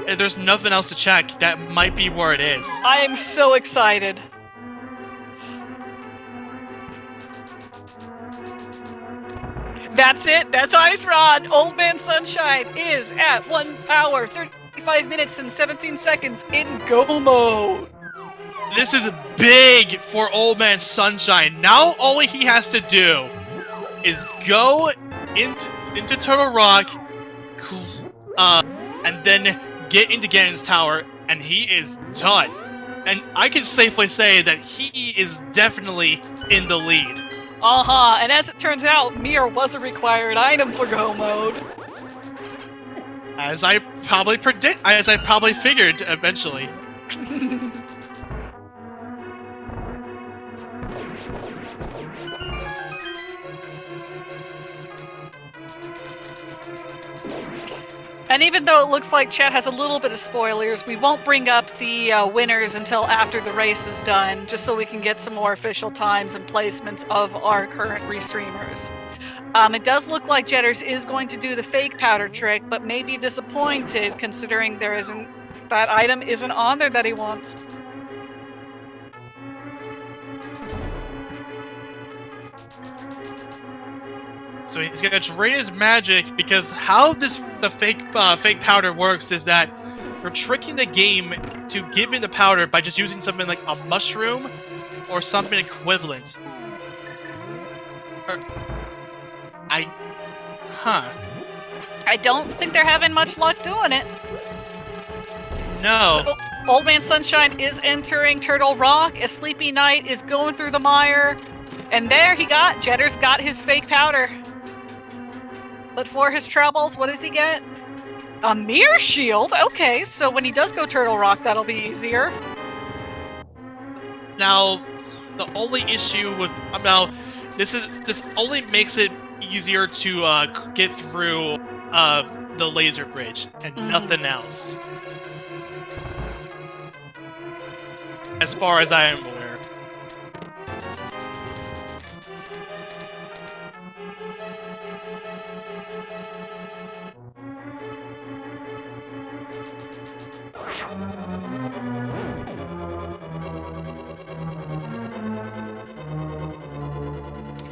if there's nothing else to check, that might be where it is. I am so excited. That's it. That's Ice Rod. Old Man Sunshine is at 1 hour, 35 minutes, and 17 seconds in go mode. This is big for Old Man Sunshine. Now all he has to do is go into Turtle Rock, and then get into Ganon's Tower, and he is done. And I can safely say that he is definitely in the lead. And as it turns out, Mirror was a required item for go mode. As I probably figured eventually. And even though it looks like chat has a little bit of spoilers, we won't bring up the winners until after the race is done, just so we can get some more official times and placements of our current restreamers. It does look like Jetters is going to do the fake powder trick, but may be disappointed considering that item isn't on there that he wants. So he's gonna drain his magic, because how the fake powder works is that you're tricking the game to give in the powder by just using something like a mushroom or something equivalent. I don't think they're having much luck doing it. No. Old Man Sunshine is entering Turtle Rock. A Sleepy Knight is going through the mire. And there Jetters got his fake powder. But for his troubles, what does he get? A mirror shield? Okay, so when he does go Turtle Rock, that'll be easier. Now, the only issue with this only makes it easier to get through the laser bridge and nothing else, as far as I am aware.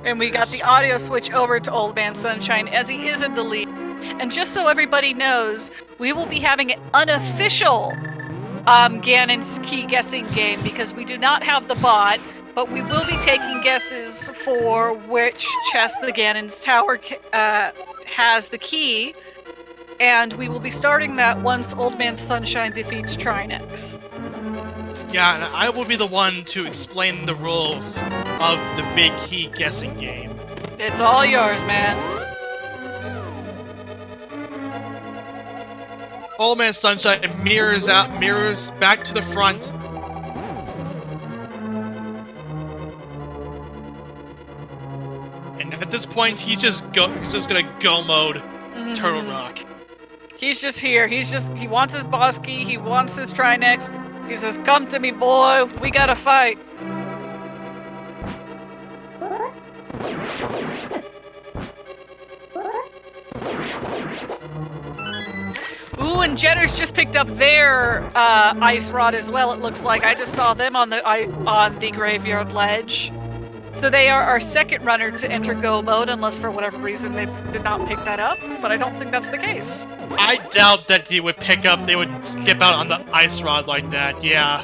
And we got the audio switch over to Old Man Sunshine as he is in the lead. And just so everybody knows, we will be having an unofficial Ganon's Key guessing game because we do not have the bot, but we will be taking guesses for which chest the Ganon's Tower has the key, and we will be starting that once Old Man Sunshine defeats Trinex. Yeah, and I will be the one to explain the rules of the big key guessing game. It's all yours, man. Old Man Sunshine mirrors back to the front. And at this point, he's just gonna go mode Turtle Rock. He's just here. He wants his boss key. He wants his Trinex. He says, "Come to me, boy. We gotta fight." Ooh, and Jetters just picked up their ice rod as well. It looks like I just saw them on the graveyard ledge. So they are our second runner to enter go mode, unless for whatever reason they did not pick that up. But I don't think that's the case. I doubt that they would skip out on the ice rod like that. Yeah.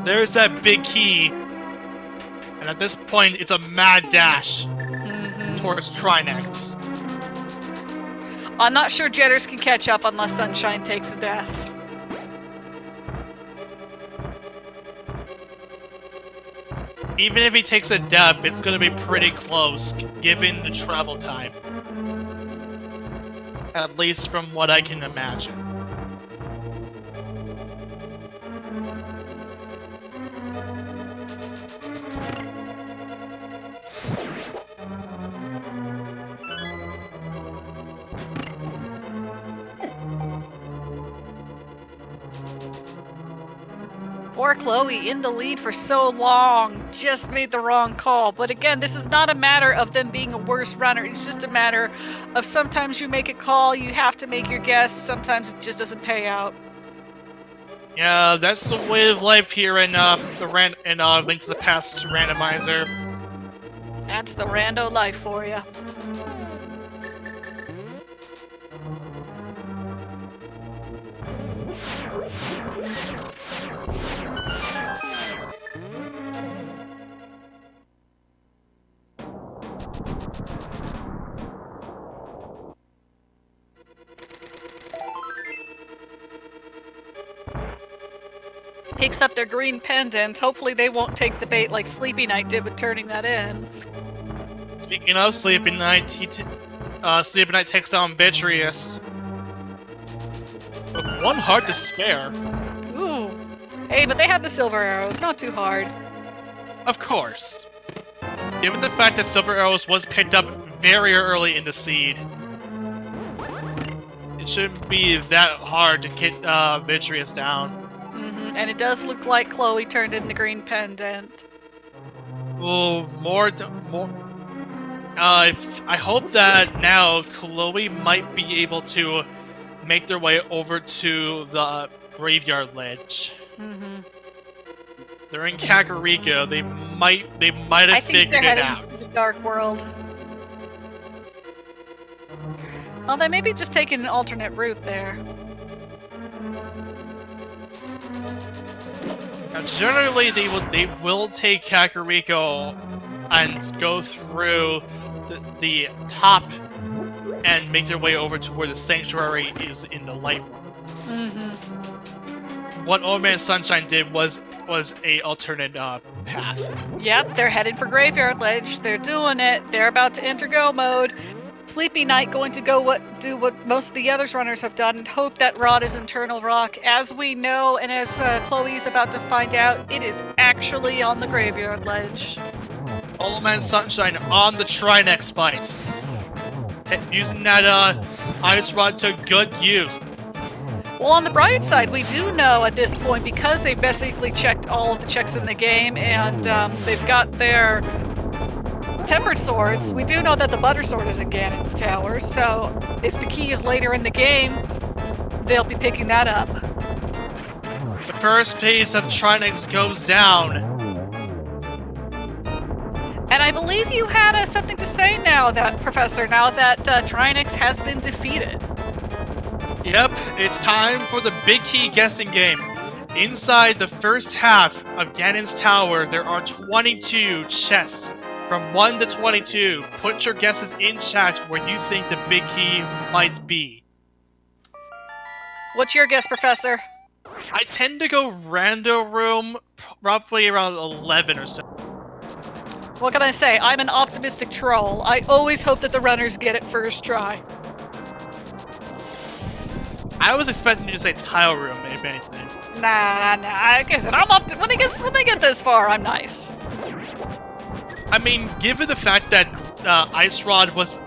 There's that big key. And at this point, it's a mad dash towards Trinex. I'm not sure Jetters can catch up unless Sunshine takes a death. even if he takes a dip, it's gonna be pretty close, given the travel time. At least from what I can imagine. Poor Chloe in the lead for so long, just made the wrong call. But again, this is not a matter of them being a worse runner. It's just a matter of sometimes you make a call, you have to make your guess. Sometimes it just doesn't pay out. Yeah, that's the way of life here in Link to the Past Randomizer. That's the rando life for you. Picks up their green pendant. Hopefully they won't take the bait like Sleepy Night did with turning that in. Speaking of Sleepy Night, Sleepy Night takes down Vitreous. With one heart to spare. Ooh. Hey, but they had the silver arrows. Not too hard. Of course. Given the fact that Silver Arrows was picked up very early in the seed, it shouldn't be that hard to get Vitreous down. And it does look like Chloe turned in the green pendant. Oh, I hope that now Chloe might be able to make their way over to the graveyard ledge. They're in Kakariko. They might have figured it out. To the dark world. Well, they may be just taking an alternate route there. Now, generally, they will take Kakariko and go through the top and make their way over to where the sanctuary is in the light world. What Old Man Sunshine did was a alternate path. Yep, they're headed for Graveyard Ledge. They're doing it. They're about to enter go mode. Sleepy Night going to do what most of the other runners have done and hope that Rod is Internal Rock. As we know, and as Chloe's about to find out, it is actually on the Graveyard Ledge. Old Man Sunshine on the Trinex fight. Using that Ice Rod to good use. Well, on the bright side, we do know at this point, because they've basically checked all of the checks in the game and they've got their Tempered Swords, we do know that the Butter Sword is in Ganon's tower, so if the key is later in the game, they'll be picking that up. The first phase of Trinex goes down. And I believe you had something to say now that, Professor, now that Trinex has been defeated. Yep, it's time for the big key guessing game. Inside the first half of Ganon's tower, there are 22 chests. From 1 to 22, put your guesses in chat where you think the big key might be. What's your guess, Professor? I tend to go rando room, roughly around 11 or so. What can I say? I'm an optimistic troll. I always hope that the runners get it first try. I was expecting you to say tile room, if anything. Nah. Like I said, when they get this far, I'm nice. I mean, given the fact that Ice Rod was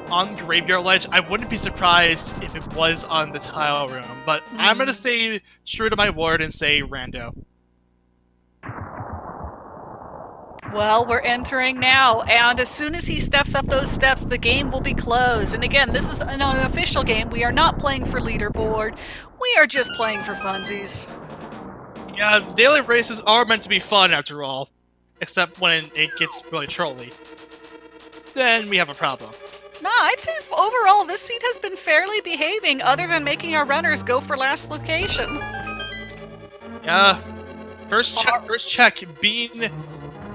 on Graveyard Ledge, I wouldn't be surprised if it was on the tile room. But I'm gonna stay true to my word and say rando. Well, we're entering now, and as soon as he steps up those steps, the game will be closed. And again, this is an official game. We are not playing for leaderboard. We are just playing for funsies. Yeah, daily races are meant to be fun after all. Except when it gets really trolly. Then we have a problem. Nah, I'd say overall this seat has been fairly behaving, other than making our runners go for last location. Yeah. First check being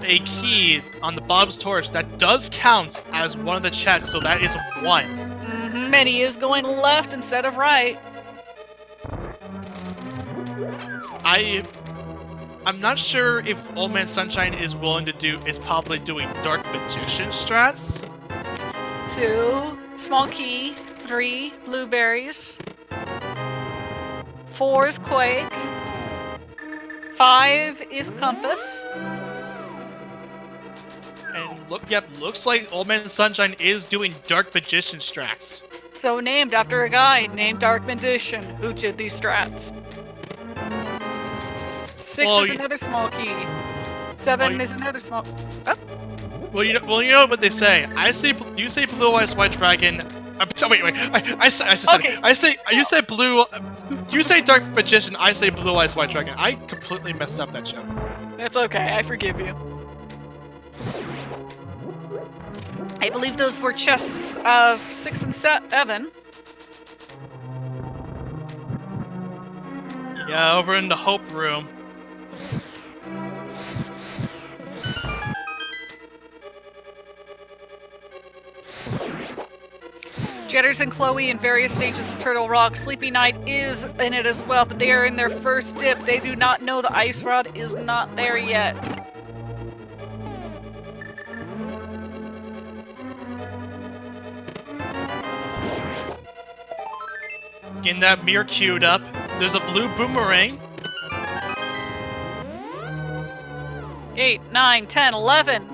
a key on the Bob's Torch, that does count as one of the checks, so that is 1. And he is going left instead of right. I'm not sure if Old Man Sunshine is probably doing Dark Magician strats. 2 small key, 3 blueberries, 4 is quake, 5 is compass. And looks like Old Man Sunshine is doing Dark Magician strats. So named after a guy named Dark Magician who did these strats. 6 is another small key. 7 is another small. Oh. Well, you know what they say. You say Blue Eyes White Dragon. Wait. I said Okay. you say blue. You say Dark Magician. I say Blue Eyes White Dragon. I completely messed up that show. That's okay. I forgive you. I believe those were chests of 6 and 7. Yeah, over in the Hope Room. Jetters and Chloe in various stages of Turtle Rock. Sleepy Night is in it as well, but they are in their first dip. They do not know the ice rod is not there yet. Getting that mirror queued up. There's a blue boomerang. 8, 9, 10, 11.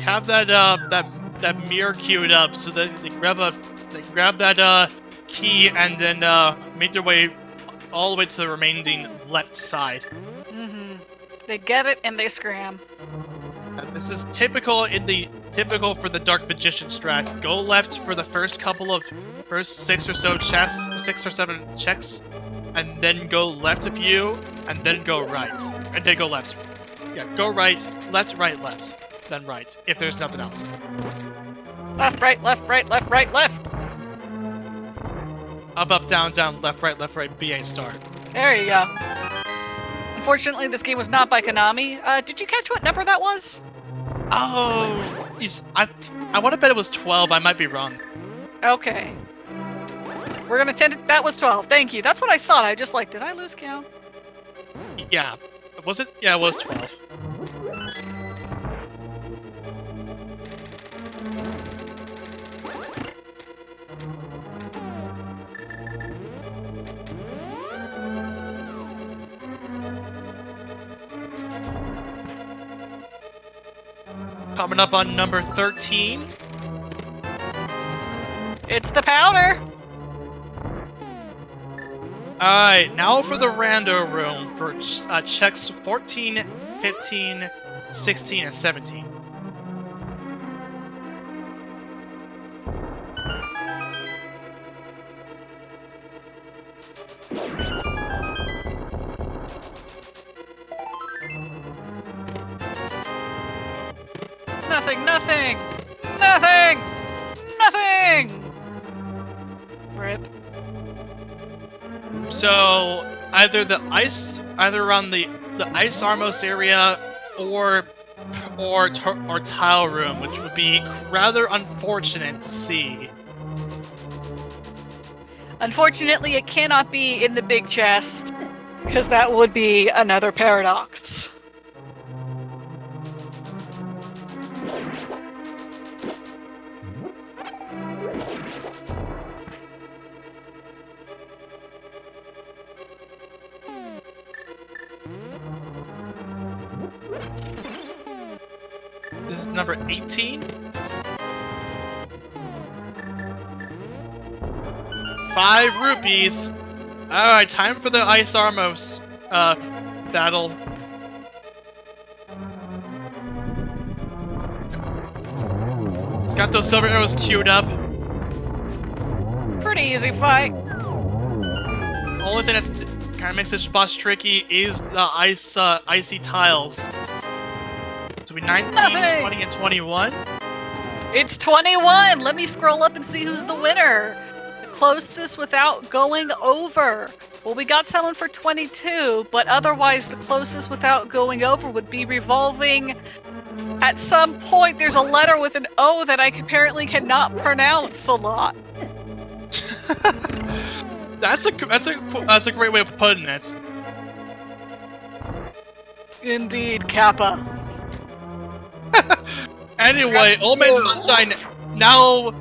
Have that mirror queued up so that they grab that key and then make their way all the way to the remaining left side. Mm-hmm. They get it and they scram. This is typical for the Dark Magician strat. Go left for the first 6 or 7 checks, and then go left a few, and then go right, and then go left. Yeah, go right, left, then right. If there's nothing else. Left, right, left, right, left, right, left. Up, down, left, right, BA start. There you go. Unfortunately, this game was not by Konami. Did you catch what number that was? Oh, I want to bet it was 12. I might be wrong. Okay. We're gonna tend it. That was 12. Thank you. That's what I thought. I just did I lose count? Yeah. Was it? Yeah, it was 12. Coming up on number 13. It's the powder! Alright, now for the rando room for checks 14, 15, 16, and 17. Nothing! Rip. So either around the ice Armos area or tile room, which would be rather unfortunate to see. Unfortunately, it cannot be in the big chest, because that would be another paradox. This is number 18. 5 rupees. Alright, time for the Ice Armos battle. It's got those silver arrows queued up. Pretty easy fight. Only thing that's kind of makes this boss tricky is the icy tiles. So we 19, Nothing. 20, and 21. It's 21! Let me scroll up and see who's the winner. The closest without going over. Well, we got someone for 22, but otherwise the closest without going over would be revolving. At some point, there's a letter with an O that I apparently cannot pronounce a lot. That's a great way of putting it. Indeed, Kappa. Anyway, Old Man Sunshine now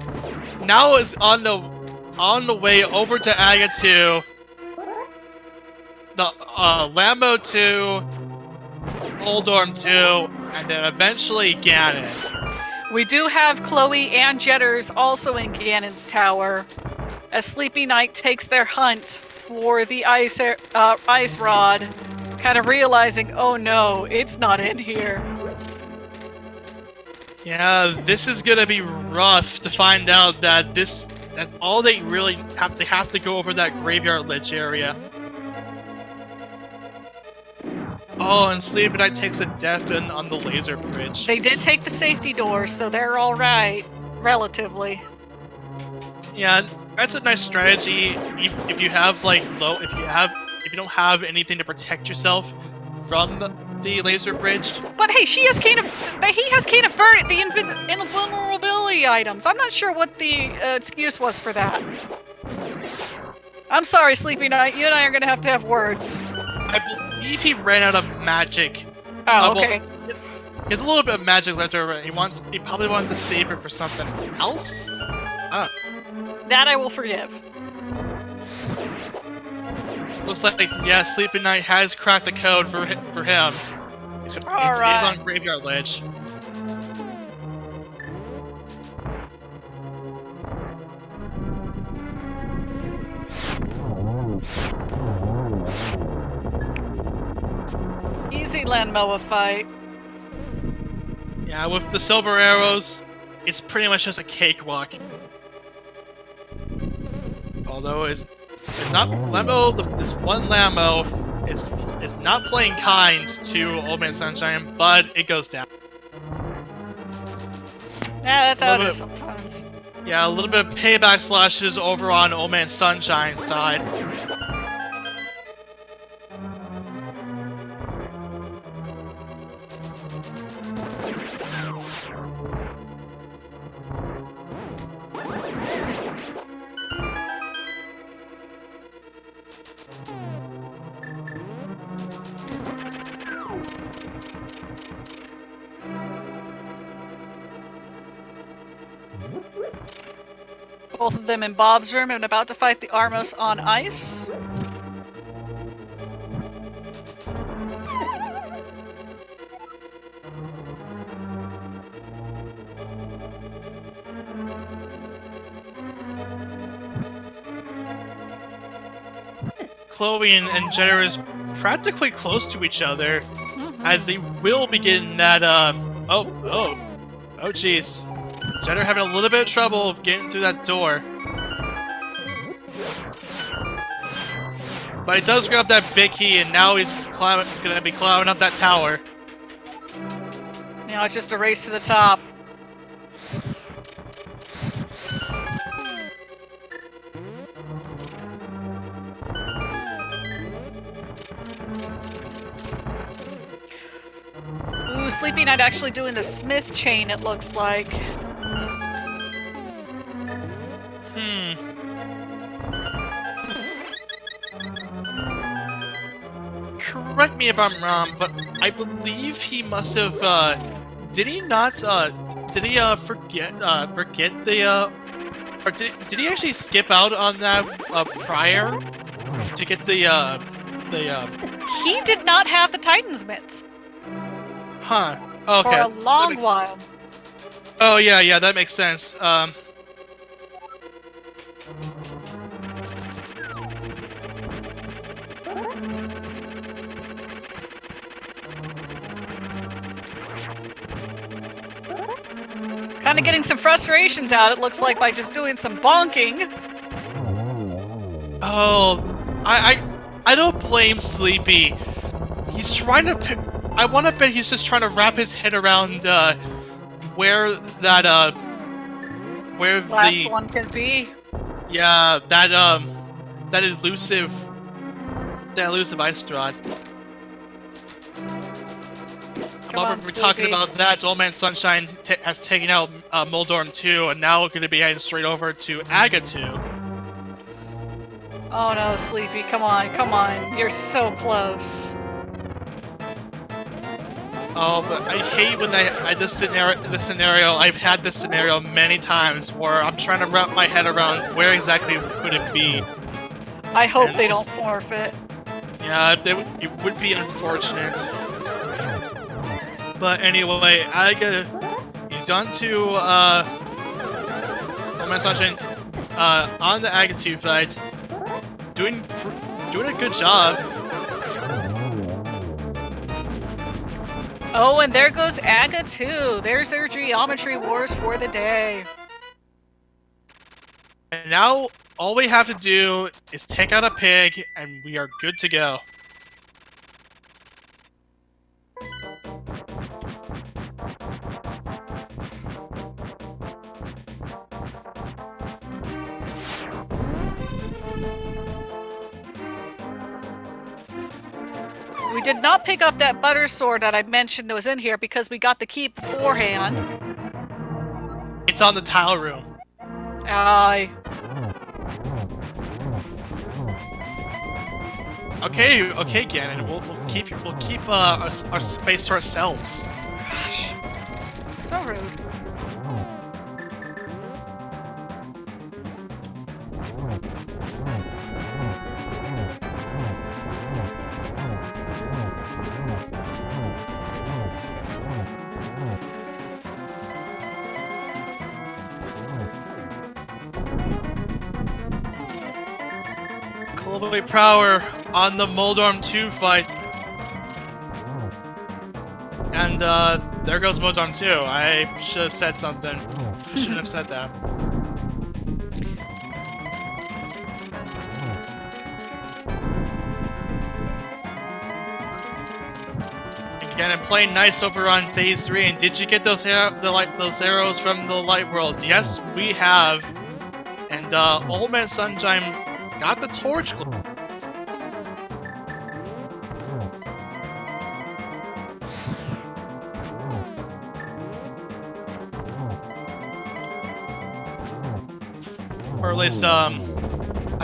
is on the way over to Aga 2, the Lambo 2, Oldorm 2, and then eventually Ganon. We do have Chloe and Jetters also in Ganon's tower, as Sleepy Knight takes their hunt for the ice rod, kind of realizing, oh no, it's not in here. Yeah, this is gonna be rough to find out that that's all they really have. They have to go over that graveyard lich area. Oh, and Sleepy Knight takes a death on the laser bridge. They did take the safety door, so they're all right, relatively. Yeah, that's a nice strategy. If you have like if you don't have anything to protect yourself from the laser bridge. But hey, he has Cane of Burn, the invulnerability items. I'm not sure what the excuse was for that. I'm sorry, Sleepy Knight. You and I are gonna have words. I believe he ran out of magic. Oh, okay. Well, he has a little bit of magic left over. He probably wanted to save it for something else. That I will forgive. Looks like, yeah, Sleepy Knight has cracked the code for him. He's on Graveyard Ledge. Easy Landmoa fight. Yeah, with the silver arrows, it's pretty much just a cakewalk. Although it's not Lambo. This one Lambo is not playing kind to Old Man Sunshine, but it goes down. Yeah, that's how it is sometimes. Yeah, a little bit of payback slashes over on Old Man Sunshine's side. Both of them in Bob's room and about to fight the Armos on ice. Chloe and Jenner is practically close to each other, as they will begin that, oh jeez. Jenner having a little bit of trouble getting through that door. But he does grab that big key, and now he's gonna be climbing up that tower. Now it's just a race to the top. Ooh, Sleepy Knight actually doing the Smith chain, it looks like. Correct me if I'm wrong, but I believe he must have, did he not, forget the, or did he actually skip out on that, prior to get the... He did not have the Titan's mitts. Huh. Okay. For a long while. Oh, yeah, that makes sense. Kind of getting some frustrations out, it looks like, by just doing some bonking. Oh, I don't blame Sleepy. He's trying to... I want to bet he's just trying to wrap his head around, where that, where last one could be. Yeah, that elusive ice rod. We're talking about that. Old Man Sunshine has taken out Moldorm 2, and now we're going to be heading straight over to Aga 2. Oh no, Sleepy, come on. You're so close. Oh, but I hate when this scenario. I've had this scenario many times where I'm trying to wrap my head around where exactly would it be. I hope And they just- don't forfeit. Yeah, it would be unfortunate. But anyway, he's on to Oh My Sunshine on the Aga 2 fight. Doing a good job. Oh, and there goes Aga 2. There's their geometry wars for the day. And now all we have to do is take out a pig and we are good to go. We did not pick up that butter sword that I mentioned that was in here because we got the key beforehand. It's on the tile room. Okay, Ganon. We'll keep our space to ourselves. Gosh, so rude. Chloe Prower on the Moldorm 2 fight. And there goes Moldorm 2. I should have said something. I shouldn't have said that. Again, I'm playing nice over on Phase 3. And did you get those arrows from the Light World? Yes, we have. And Old Man Sunshine got the torch. Or at least, I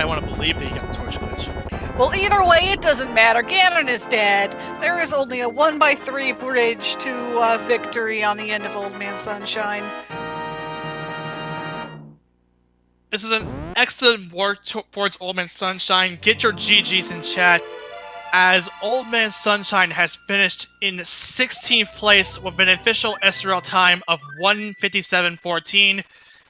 want to believe that he got the torch glitch. Well, either way, it doesn't matter. Ganon is dead. There is only a 1x3 bridge to victory on the end of Old Man Sunshine. This is an excellent work towards Old Man Sunshine. Get your GGs in chat, as Old Man Sunshine has finished in 16th place with an official SRL time of 1:57.14.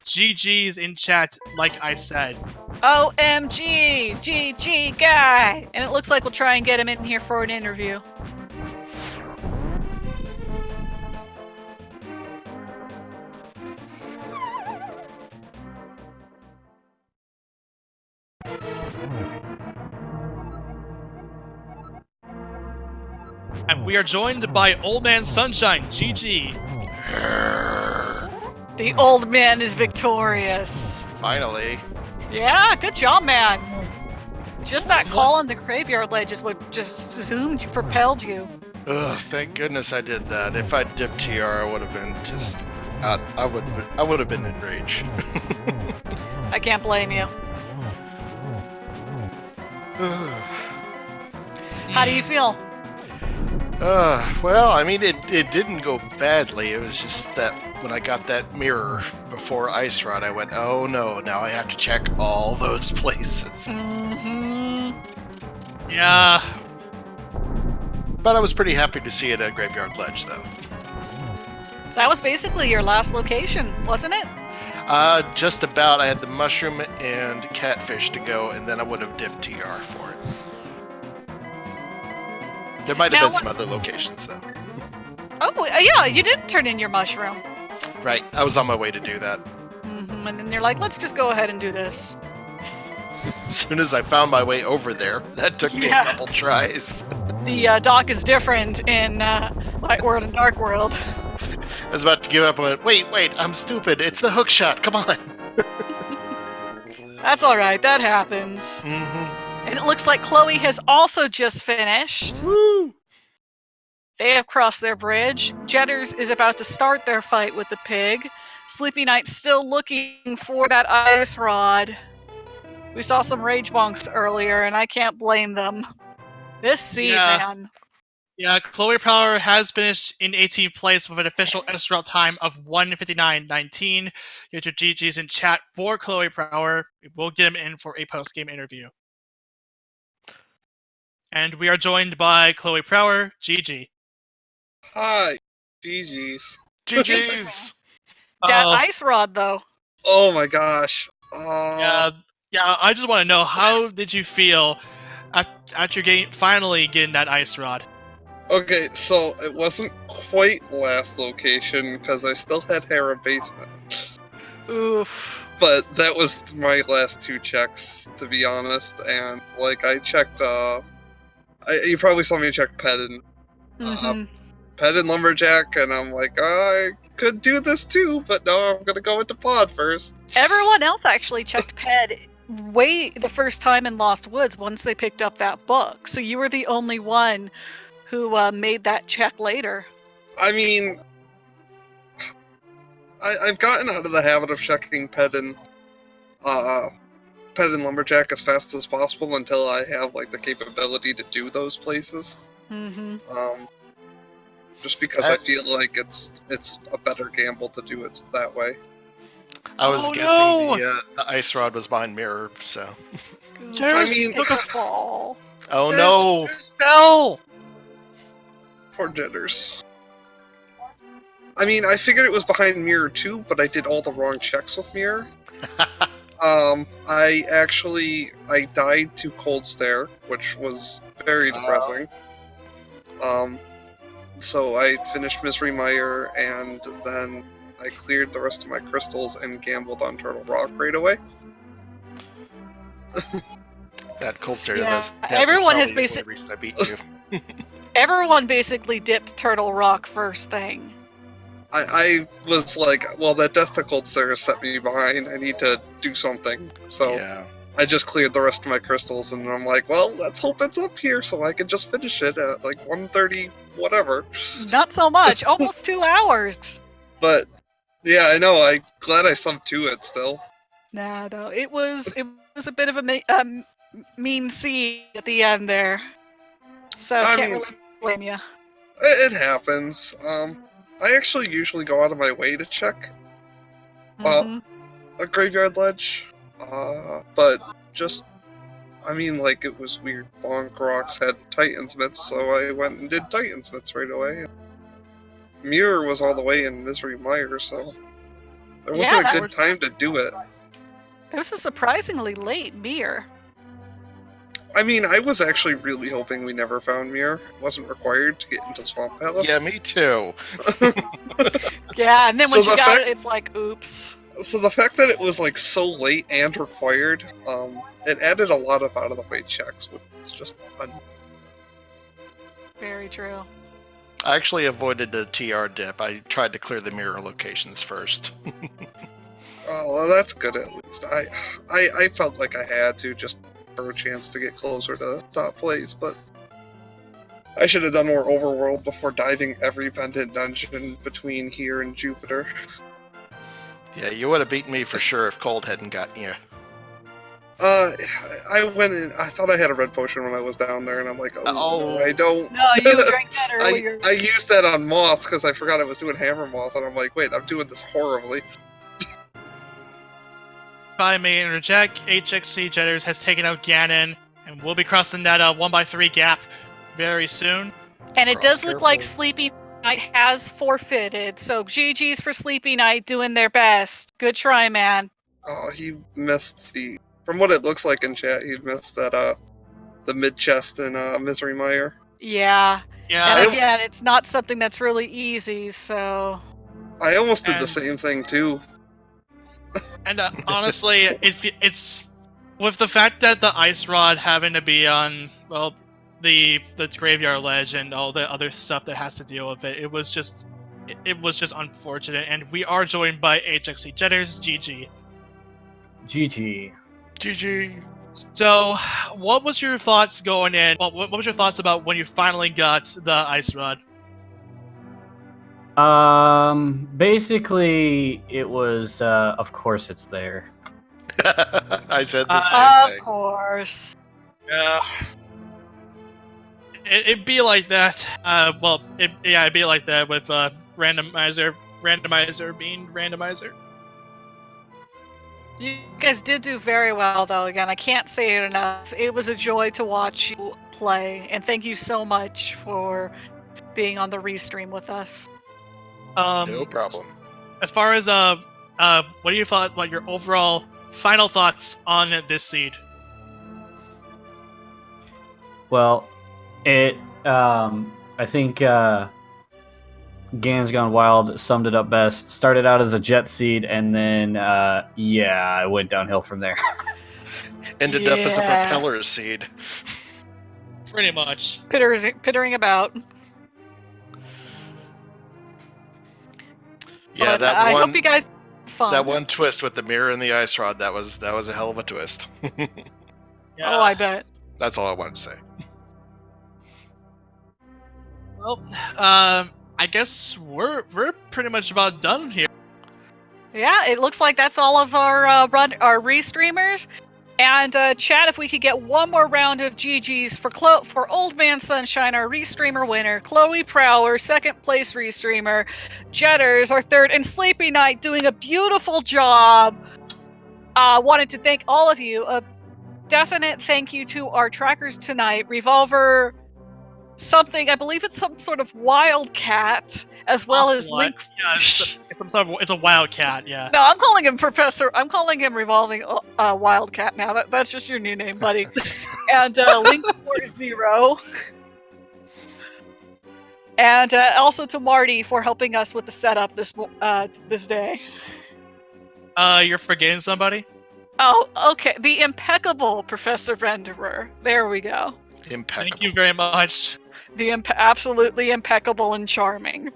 GGs in chat, like I said. OMG! GG guy! And it looks like we'll try and get him in here for an interview. And we are joined by Old Man Sunshine. GG. The old man is victorious. Finally. Yeah, good job, man. Just that call on the graveyard ledge is what just zoomed you, propelled you. Ugh, thank goodness I did that. If I'd dipped TR, I would have been just I would have been enraged. I can't blame you. How do you feel? Well, I mean, it didn't go badly. It was just that when I got that mirror before Ice Rod, I went, oh no, now I have to check all those places. Mm-hmm. Yeah. But I was pretty happy to see it at Graveyard Ledge, though. That was basically your last location, wasn't it? Just about. I had the mushroom and catfish to go, and then I would have dipped TR for it. There might have been some other locations, though. Oh, yeah, you did turn in your mushroom. Right, I was on my way to do that. Mm-hmm. And then you're like, let's just go ahead and do this. As soon as I found my way over there, that took me a couple tries. The dock is different in Light World and Dark World. I was about to give up and went, wait, I'm stupid. It's the hook shot, come on. That's alright, that happens. Mm-hmm. And it looks like Chloe has also just finished. Woo! They have crossed their bridge. Jetters is about to start their fight with the pig. Sleepy Knight's still looking for that ice rod. We saw some rage bonks earlier, and I can't blame them. This seed, man. Yeah, Chloe Power has finished in 18th place with an official S route time of 1:59.19. Get your GGs in chat for Chloe Power. We'll get him in for a post-game interview. And we are joined by Chloe Power, GG. Hi, GG's. GG's. That ice rod, though. Oh my gosh. Yeah, I just want to know, how did you feel after finally getting that ice rod? Okay, so it wasn't quite last location because I still had Hera basement. Oof. But that was my last 2 checks, to be honest. And like I checked, you probably saw me check Pedin, Pedin Lumberjack, and I'm like, I could do this too, but no, I'm gonna go into Pod first. Everyone else actually checked Ped way the first time in Lost Woods once they picked up that book. So you were the only one who made that check later. I mean, I've gotten out of the habit of checking Pedin Lumberjack as fast as possible until I have like the capability to do those places. Just because I feel like it's a better gamble to do it that way. I was guessing the ice rod was behind Mirror, so. I mean, took a fall. Oh no! Fell. Poor Jitters. I mean, I figured it was behind Mirror too, but I did all the wrong checks with Mirror. I died to Cold Stare, which was very depressing. So I finished Misery Mire, and then I cleared the rest of my crystals and gambled on Turtle Rock right away. That Cold Stare. Yeah, that everyone was has the only reason I beat you. Everyone basically dipped Turtle Rock first thing. I was like, well, that Death to Cold Stare set me behind. I need to do something. So Yeah. I just cleared the rest of my crystals, and I'm like, well, let's hope it's up here so I can just finish it at like 1:30, whatever. Not so much. Almost 2 hours. But yeah, I know. I'm glad I subbed to it still. Nah, no, it was a bit of a mean seed at the end there. So I can't really blame you. It happens. I actually usually go out of my way to check a graveyard ledge, but just, I mean, like, it was weird. Bonk Rocks had Titansmiths, so I went and did Titansmiths right away. Mirror was all the way in Misery Mire, so there wasn't a good time to do it. It was a surprisingly late Mirror. I mean, I was actually really hoping we never found Mirror. It wasn't required to get into Swamp Palace. Yeah, me too. Yeah, and then when you got it, it's like, oops. So the fact that it was like so late and required, it added a lot of out of the way checks, which is just very true. I actually avoided the TR dip. I tried to clear the mirror locations first. Oh, well, that's good at least. I felt like I had to just for a chance to get closer to top place, but I should have done more overworld before diving every pendant dungeon between here and Jupiter. Yeah, you would have beaten me for sure if Cold hadn't gotten you. I went in. I thought I had a red potion when I was down there, and I'm like, oh. No, I don't. No, you drank that earlier. I used that on Moth because I forgot I was doing Hammer Moth, and I'm like, wait, I'm doing this horribly. If I may interject, HXC Jetters has taken out Ganon, and we'll be crossing that 1x3 gap very soon. And it does look like Sleepy Night has forfeited, so GG's for Sleepy Night doing their best. Good try, man. Oh, he missed the... From what it looks like in chat, he missed that, the mid-chest in Misery Mire. Yeah. Yeah. And again, it's not something that's really easy, so... I almost did the same thing, too. And honestly, it's... With the fact that the Ice Rod having to be on, well, the Graveyard Ledge and all the other stuff that has to deal with it, it was just unfortunate, and we are joined by HXC Jetters. GG. GG. GG. So, what was your thoughts going in? Well, what was your thoughts about when you finally got the Ice Rod? Basically, it was, of course it's there. I said the same thing. Of course. Yeah. It'd be like that. It'd be like that with randomizer being randomizer. You guys did do very well, though. Again, I can't say it enough. It was a joy to watch you play, and thank you so much for being on the restream with us. No problem. As far as what do you thought? What your overall final thoughts on this seed? Well, I think Gans Gone Wild summed it up best. Started out as a jet seed, and then I went downhill from there. Ended up as a propeller seed. Pretty much. Pittering about. Yeah, but I hope you guys had fun. That one twist with the mirror and the ice rod, that was a hell of a twist. Yeah. Oh, I bet. That's all I wanted to say. Well, I guess we're pretty much about done here. Yeah, it looks like that's all of our restreamers. And chat, if we could get one more round of GGs for Old Man Sunshine, our restreamer winner, Chloe Prowler, second place restreamer, Jetters, our third, and Sleepy Night doing a beautiful job. Wanted to thank all of you. A definite thank you to our trackers tonight, Revolver something, I believe it's some sort of wildcat, as well as Link. Yeah, it's a wildcat. Yeah. No, I'm calling him Professor. I'm calling him Revolving Wildcat now. That's just your new name, buddy. And Link 40. And also to Marty for helping us with the setup this day. You're forgetting somebody? Oh, okay. The impeccable Professor Renderer. There we go. Impeccable. Thank you very much. The absolutely impeccable and charming.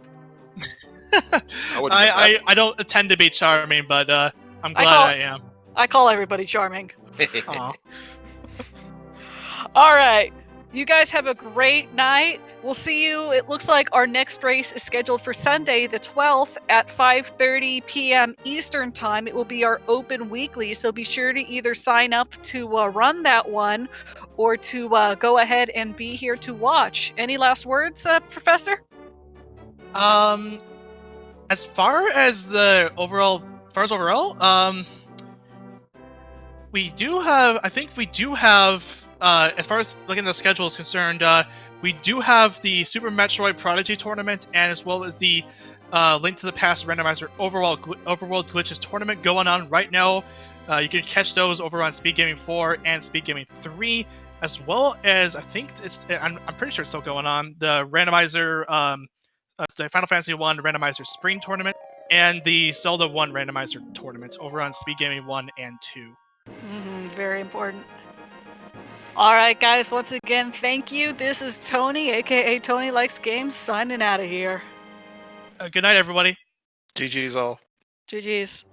I don't intend to be charming, but I'm glad I am. I call everybody charming. Aw. All right. You guys have a great night. We'll see you. It looks like our next race is scheduled for Sunday, the 12th at 5:30 p.m. Eastern Time. It will be our open weekly, so be sure to either sign up to run that one or to go ahead and be here to watch. Any last words, Professor? As far as overall, we do have. I think we do have. As far as looking at the schedule is concerned, we do have the Super Metroid Prodigy tournament, and as well as the Link to the Past Randomizer Overworld Glitches tournament going on right now. You can catch those over on Speed Gaming 4 and Speed Gaming 3, as well as I think I'm pretty sure it's still going on, the Randomizer, the Final Fantasy 1 Randomizer Spring Tournament, and the Zelda 1 Randomizer Tournament over on Speed Gaming 1 and 2. Very important. All right, guys, once again, thank you. This is Tony, aka Tony Likes Games, signing out of here. Good night, everybody. GG's all. GG's.